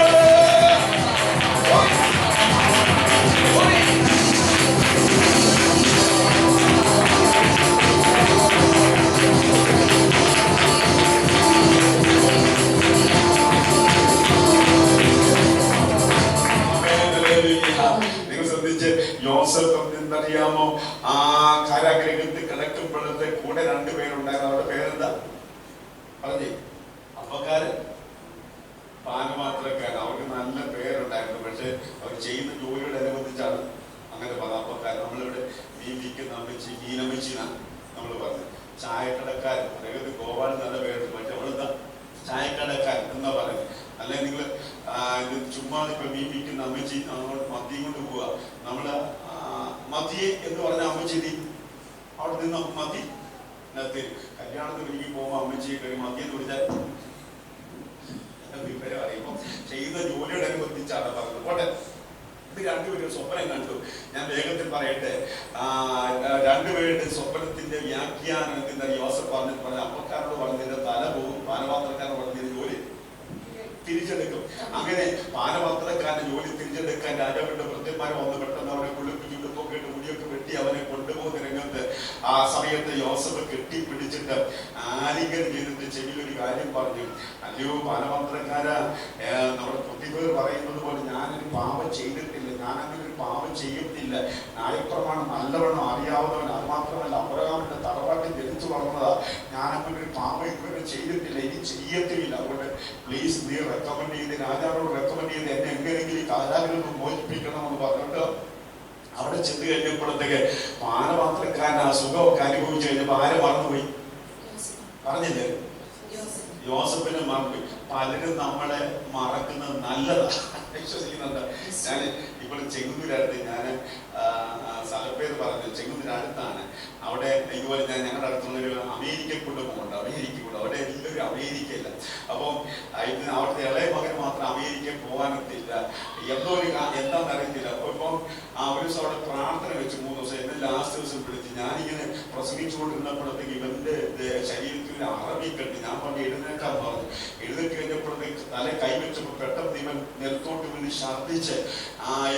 B: യോസഫ് എന്തറിയാമോ, ആ കാരാഗ്രഹത്തിൽ കിടക്കുമ്പോഴത്തെ കൂടെ രണ്ടുപേരുണ്ടായിരുന്നു. അവരുടെ പേരെന്താ പറഞ്ഞേ? അപ്പക്കാരൻ, പാനപാത്രക്കാരൻ. അവർക്ക് നല്ല പേരുണ്ടായിരുന്നു. പക്ഷെ അവർ ചെയ്യുന്ന ജോലിയോട് അനുബന്ധിച്ചാണ് അങ്ങനെ പറഞ്ഞത്. അപ്പക്കാരൻ. നമ്മളിവിടെ മീൻ വിൽക്കുന്ന അമ്മച്ചി, മീനമ്മച്ചിനാണ് നമ്മൾ പറഞ്ഞത്. ചായക്കടക്കാരൻ, പ്രകൃതി ഗോപാൽ നല്ല പേരുണ്ട്. പക്ഷെ അവളെന്താ ചായക്കടക്കാരൻ എന്നാ പറയുന്നത്. അല്ലെ നിങ്ങൾ ചുമ്മാ ഇപ്പൊ മീൻ വിൽക്കുന്ന അമ്മച്ചി മദ്യം കൊണ്ട് പോവുക, നമ്മള് മതിയെ എന്ന് പറഞ്ഞ അമ്മച്ചി അവിടെ നിന്ന് മതി കല്യാണത്തിന് ഒരുങ്ങി പോകുമ്പോ അമ്മച്ചിയെ കയറി മദ്യം കുടിച്ചാൽ വിവരം അറിയുമ്പോ ചെയ്യുന്ന ജോലിയോട് അനുബന്ധിച്ചാണ് പറഞ്ഞത്. പോട്ടെ, ഇത് രണ്ടുപേരും സ്വപ്നം കണ്ടു. ഞാൻ വേഗത്തിൽ പറയട്ടെ. രണ്ടുപേരുടെ സ്വപ്നത്തിന്റെ വ്യാഖ്യാനം എന്താ? യോസഫ് പറഞ്ഞ അപ്പക്കാരോട് പറഞ്ഞതിന്റെ തല പോകും, പാനപാത്രക്കാരോട് പറഞ്ഞതിന്റെ ജോലി തിരിച്ചെടുക്കും. അങ്ങനെ പാനപാത്രക്കാരന്റെ ജോലി തിരിച്ചെടുക്കാൻ രാജാവിന്റെ ഭൃത്യന്മാരെ വന്ന് പെട്ടെന്ന് അവരെ കുളിപ്പിച്ചുടുപ്പൊക്കെ ഇട്ട് മുടിയൊക്കെ വെട്ടി അവനെ കൊണ്ടുപോകുന്ന രംഗത്ത് ആ സമയത്ത് യോസഫ് കെട്ടിപ്പിടിച്ചിട്ട് ആലിംഗനം ചെയ്തിട്ട് ചെവിയിലൊരു കാര്യം പറഞ്ഞു. അല്ലയോ പാനപാത്രക്കാര, നമ്മുടെ പ്രതിഭേർ പറയുന്നത് പോലെ ഞാനൊരു പാപം ചെയ്തിട്ടില്ല, ഞാനങ്ങനെ ഒരു പാപം ചെയ്യത്തില്ല. ന്യായപ്രമാണം നല്ലവണ്ണം അറിയാവുന്നവൻ. അത് മാത്രമല്ല അബ്രഹാമിന്റെ തറവാട്ടിൽ ജനിച്ചു വളർന്നതാ. ഞാനങ്ങനെ ഒരു പാപം ഇതുവരെ ചെയ്തിട്ടില്ല, ഇനി ചെയ്യത്തുമില്ല. അതുകൊണ്ട് പ്ലീസ് നീ റെക്കമെൻഡ് ചെയ്ത്, രാജാവിനോട് റെക്കമെൻഡ് ചെയ്ത് എന്നെ എങ്ങനെയെങ്കിലും കാരാഗ്രഹത്തിൽ നിന്ന് മോചിപ്പിക്കണമെന്ന് പറഞ്ഞിട്ട് അവിടെ ചെന്ന് കഴിഞ്ഞപ്പോഴത്തേക്ക് പാനപാത്രക്കാരൻ ആ സുഖമൊക്കെ അനുഭവിച്ചു കഴിഞ്ഞപ്പോ ആരെ മറന്നുപോയി? പറഞ്ഞില്ലേ? യോസഫിനെ മറന്നു. പലരും നമ്മളെ മറക്കുന്നത് നല്ലതാണ്, വിശ്വസിക്കുന്നുണ്ട്. ഞാൻ ഇപ്പോൾ ചെങ്ങന്നൂരടുത്ത്, ഞാൻ സ്ഥലപ്പേര് പറഞ്ഞു, ചെങ്ങന്നൂരടുത്താണ്. അവിടെ ഇതുപോലെ ഞങ്ങളുടെ അടുത്തുള്ളൊരു അമേരിക്കൻ കുടുംബമുണ്ട്. അവിടെ എല്ലാവരും അമേരിക്കയില്ല. അപ്പം അവിടുത്തെ ഇളയ മകൻ മാത്രം അമേരിക്കയിൽ പോകാനത്തില്ല. എന്തോ ഒരു എന്താണെന്ന് അറിയത്തില്ല. അപ്പൊ ഇപ്പം ഒരു ദിവസം അവിടെ പ്രാർത്ഥന വെച്ച് 3 ദിവസം. എന്നെ ലാസ്റ്റ് ദിവസം വിളിച്ച് ഞാനിങ്ങനെ പ്രസംഗിച്ചുകൊണ്ടിരുന്നപ്പോഴത്തേക്ക് ഇവന്റെ ശരീരത്തിൽ ഒരു അറബി കെട്ടി. ഞാൻ പറഞ്ഞു എഴുന്നേക്കാൻ പറഞ്ഞു. എഴുന്നേറ്റ് കഴിഞ്ഞപ്പോഴത്തേക്ക് തല കൈവച്ചപ്പോൾ പെട്ടെന്ന് ഇവൻ നിലത്തോട്ട് വേണ്ടി ഛർദ്ദിച്ച്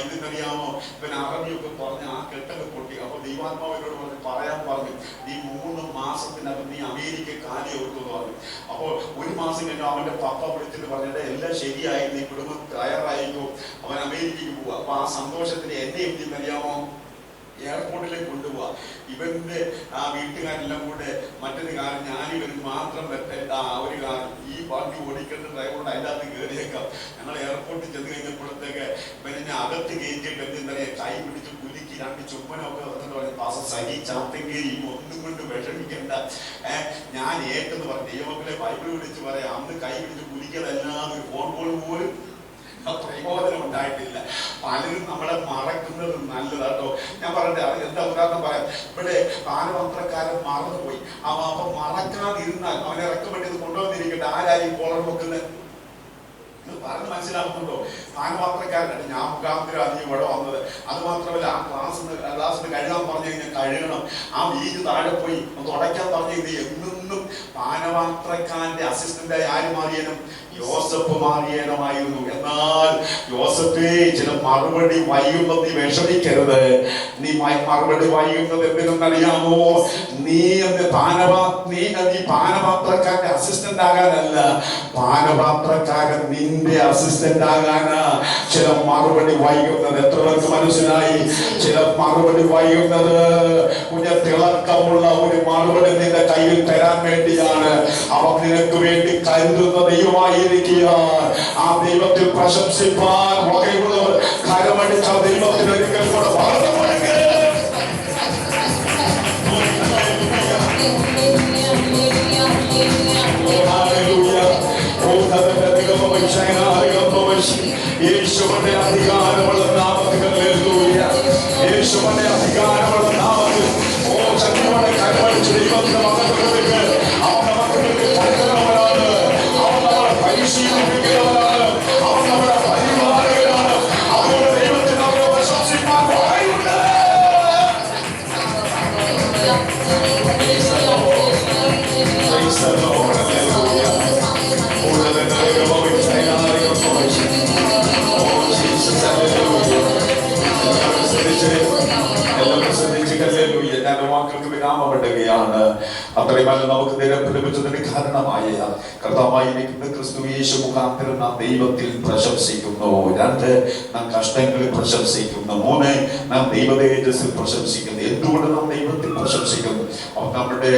B: എന്തിനറിയാമോ ഇവൻ അറബിയൊക്കെ പറഞ്ഞ് ആ കെട്ടൊക്കെ പൊട്ടി. അപ്പൊ ദൈവാത്മാവിനോട് പറയാൻ പറഞ്ഞു, നീ 3 മാസത്തിനകം നീ അമേരിക്ക കാലി ഓർത്തെന്ന് പറഞ്ഞു. അപ്പോൾ 1 മാസം കഴിഞ്ഞു അവന്റെ പപ്പ വിളിച്ചിട്ട് പറഞ്ഞിട്ട് എല്ലാം ശരിയായി, നീ കുടുംബം തയ്യാറായിക്കോ, അവൻ അമേരിക്കയ്ക്ക് പോവാ. അപ്പൊ ആ സന്തോഷത്തിന് എന്നെ എന്തിനറിയാമോ എയർപോർട്ടിലേക്ക് കൊണ്ടുപോവാ. ഇവന്റെ ആ വീട്ടുകാരെല്ലാം കൂടെ മറ്റൊരു കാര്യം, ഞാനിവരും മാത്രം ഒരു കാര്യം, ഈ വണ്ടി ഓടിക്കേണ്ട ഡ്രൈവറോട് അതിൻ്റെ അകത്ത് കയറിയേക്കാം. ഞങ്ങൾ എയർപോർട്ടിൽ ചെന്ന് കഴിഞ്ഞപ്പോഴത്തേക്ക് ഇവനെ അകത്ത് കയറ്റിയിട്ട് എന്താ പറയുക, കൈ പിടിച്ച് കുലുക്കി 2 ചുമ്മനൊക്കെ വന്നിട്ട് പറഞ്ഞു, പാസ സഹി ചാത്തങ്കേരി ഒന്നും കൊണ്ട് വിഷമിക്കണ്ട, ഞാൻ ഏറ്റെന്ന് പറഞ്ഞു. ദൈവമക്കളെ ബൈബിൾ വിളിച്ച് പറയാം, അന്ന് കൈ പിടിച്ച് കുലിക്കതല്ലാതെ ഒരു ഫോൺ കോൾ പോലും പ്രയോജനം ഉണ്ടായിട്ടില്ല. പലരും നമ്മളെ മറക്കുന്നത് നല്ലതാട്ടോ. ഞാൻ പറയട്ടെ, അത് എന്താ ഉദാഹരണം പറയാം. ഇവിടെ പാനപാത്രക്കാരൻ മറന്നുപോയി. അപ്പൊ മറക്കാതിരുന്നാൽ അവനെ റെക്കമെൻഡ് ചെയ്ത് കൊണ്ടുവന്നിരിക്കട്ടെ. ആരായി കോളർ വെക്കുന്നത് പറഞ്ഞ് മനസ്സിലാക്കുന്നുണ്ടോ? പാനപാത്രക്കാരനാണ് ഞാൻ മുഖാന്തരം അതിന് ഇവിടെ വന്നത്. അത് മാത്രമല്ല, ആ ക്ലാസ്സിന് കഴുകാൻ പറഞ്ഞു കഴിഞ്ഞാൽ കഴുകണം. ആ വീട് താഴെ പോയി തുടയ്ക്കാൻ പറഞ്ഞു കഴിഞ്ഞാൽ എന്നും പാനപാത്രക്കാരന്റെ അസിസ്റ്റന്റായി ആര് മാറിയനും? യോസഫ് മാറിയനുമായിരുന്നു. എന്നാൽ യോസഫേ, ചില മറുപടി വൈകുമ്പോൾ നീ വിഷമിക്കരുത്. നീ മറുപടി വൈകുന്നത് എന്തിനെന്നറിയാമോ? നീ പാനപാത്രക്കാരന്റെ അസിസ്റ്റന്റ് ആകാനല്ല, പാനപാത്രക്കാരൻ നിന്റെ അസിസ്റ്റന്റ് ആകാനാ ചില മറുപടി വൈകുന്നത്. എത്ര പേർക്ക് മനസ്സിലായി? ചില മറുപടി വൈകുന്നത് തിളക്കമുള്ള ഒരു മറുപടി നിന്റെ കയ്യിൽ തരാൻ വേണ്ടിയാണ്. അവൻ നിനക്ക് വേണ്ടി കരുതുന്ന ദൈവമായിരിക്കുക. ആ ദൈവത്തിൽ പ്രശംസിപ്പാൻ വകയുള്ളവർ കരമടിച്ച ദൈവത്തിന് ഒരിക്കൽ കൂടെ പറഞ്ഞു കൊടുക്കുക. യേശുവിന്റെ അധികാരമുള്ള നാമത്തിൽ, യേശുവിന്റെ അധികാരമുള്ള നാമത്തിൽ ശക്തിയോടെ കരമടിച്ച് ദൈവത്തിന്റെ മക്കൾക്ക് അവന്റെ മക്കൾക്ക് പഠിക്കുന്നവരാണ്, അവൻ നമ്മളെ പരിശീലിപ്പിക്കുന്നവരാണ്, അവൻ നമ്മുടെ പരിപാലകരാണ്. അവരുടെ ദൈവത്തിന് അവരെ പ്രശംസിക്കാൻ പറയുന്നുണ്ട്. എല്ലാവരും ശ്രദ്ധിച്ച് ഞാൻ വാക്കുകൾക്ക് വിരാമപ്പെടുകയാണ്.
C: മാത്രമല്ല നമുക്ക് നേരം ലഭിച്ചതിന് കാരണമായ കർത്താവായിരിക്കുന്ന ക്രിസ്തു യേശു മുഖാന്തരം നാം ദൈവത്തിൽ പ്രശംസിക്കുന്നു. 2, നാം കഷ്ടങ്ങളിൽ പ്രശംസിക്കുന്നു. 3, നാം ദൈവതേജസ്സിൽ പ്രശംസിക്കുന്നു. എന്തുകൊണ്ട് നാം ദൈവത്തിൽ പ്രശംസിക്കുന്നു? അവൻ നമ്മുടെ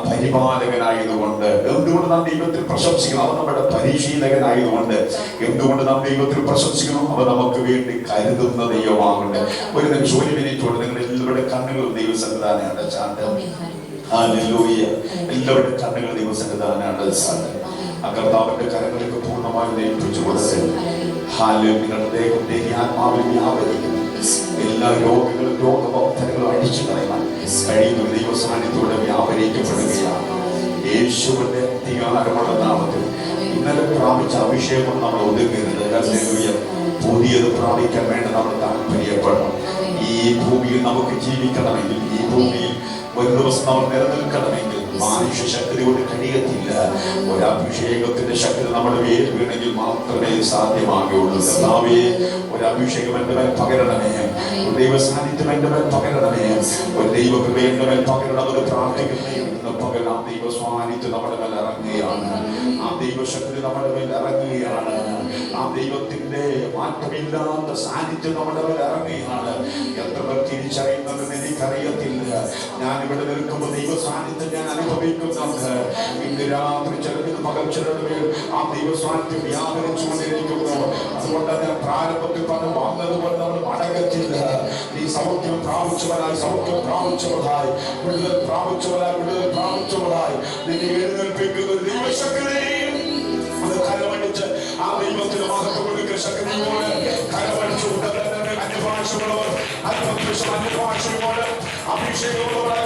C: പരിപാലകനായതുകൊണ്ട്. എന്തുകൊണ്ട് നാം ദൈവത്തിൽ പ്രശംസിക്കുന്നു? അവൻ നമ്മുടെ പരിശീലകനായതുകൊണ്ട്. എന്തുകൊണ്ട് നാം ദൈവത്തിൽ പ്രശംസിക്കുന്നു? അവൻ നമുക്ക് വേണ്ടി കരുതുന്ന ദൈവമാകട്ടെ. ഒരു നിമിഷം, 1 മിനിറ്റോട് നിങ്ങൾ എല്ലാവരുടെ കണ്ണുകൾ ദൈവസന്നിധാനം അടച്ചാണ്ട്. ഹല്ലേലൂയ. എല്ലാവരുടെ കണ്ണുകൾ ദൈവസന്നിധാനം അടച്ചാണ്ട് ആ കർത്താവിന്റെ കരങ്ങൾക്ക് പൂർണ്ണമായി ഏൽപ്പിച്ചു കൊടുത്ത് നിങ്ങളുടെ ദേഹത്തെ ആത്മാവിൽ വ്യാപരിക്കുന്നു. എല്ലാ രോഗങ്ങളും രോഗബന്ധനങ്ങളും അടിച്ചു കളയാൻ കഴിയുന്ന ദൈവ സാന്നിധ്യത്തോടെ വ്യാപരിക്കപ്പെടുകയാണ്. യേശുവിന്റെ അധികാരമുള്ള നാമത്തിൽ ഇന്നലെ പ്രാപിച്ച അഭിഷേകം നമ്മൾ ഒതുങ്ങരുത്. ഹല്ലേലൂയ. പുതിയത് പ്രാപിക്കാൻ വേണ്ടി നമ്മൾ താല്പര്യപ്പെടണം. ഈ ഭൂമിയിൽ നമുക്ക് ജീവിക്കണമെങ്കിൽ, ഈ ഭൂമിയിൽ ഒരു ദിവസം നമ്മൾ നിലനിൽക്കണമെങ്കിൽ മനുഷ്യ ശക്തി കൊണ്ട് കഴിയത്തില്ല. ഒരഭിഷേകത്തിന്റെ ശക്തി നമ്മുടെ മേൽ വീണെങ്കിൽ മാത്രമേ സാധ്യമാകുള്ളൂ. കർത്താവേ, ഒരഭിഷേകം എന്റെ മേൽ പകരണമേ, ഒരു ദൈവ സാന്നിധ്യം എന്റെ മേൽ പകരണമേ, ഒരു ദൈവകൃപ എന്റെ മേൽ പകരണമെന്ന് പ്രാർത്ഥിക്കുന്നേ. പകരം ദൈവ സ്വാന്നിധ്യം നമ്മുടെ മേൽ ഇറങ്ങുകയാണ്. ആ ദൈവശക്തി നമ്മുടെ മേൽ ഇറങ്ങുകയാണ്. ആ ദൈവത്തിന്റെ മാറ്റമില്ലാത്ത സാന്നിധ്യം നമ്മുടെ മേൽ ഇറങ്ങുകയാണ്. എത്ര പേർ തിരിച്ചറിയുന്നതെന്ന് എനിക്കറിയത്തില്ല. ഞാൻ ഇവിടെ നിൽക്കുമ്പോൾ ദൈവ സാന്നിധ്യം ഞാൻ അനുഭവിക്കുന്നുണ്ട്. ഇന്ന് രാത്രി ചിലതിന് പകൽ ചിലരുടെ മേൽ ആ ദൈവ സാന്നിധ്യം വ്യാപരിച്ചുകൊണ്ടിരിക്കുന്നു. അതുകൊണ്ട് ഞാൻ പ്രാരംഭത്തിൽ പറഞ്ഞ് വന്നതുപോലെ നമ്മൾ മടങ്ങത്തില്ല. നീ സൗഖ്യം പ്രാപിച്ചവരായി, സൗഖ്യം പ്രാപിച്ചവരായി, വിടുതൽ പ്രാപിച്ചവരായി, വിടുതൽ പ്രാപിച്ചവരായി നിന്നെ എഴുന്നേൽപ്പിക്കുന്ന ദൈവശക്തിയെയും അത് കരമടിച്ച് ആ ദൈവത്തിന് മഹത്വം കൊടുക്കുന്ന ശക്തിയോട് കരമടിച്ചുകൊണ്ട് അന്യഭാഷകളോട് അന്യഭാഷയോട് അഭിഷേകമുള്ളവരായി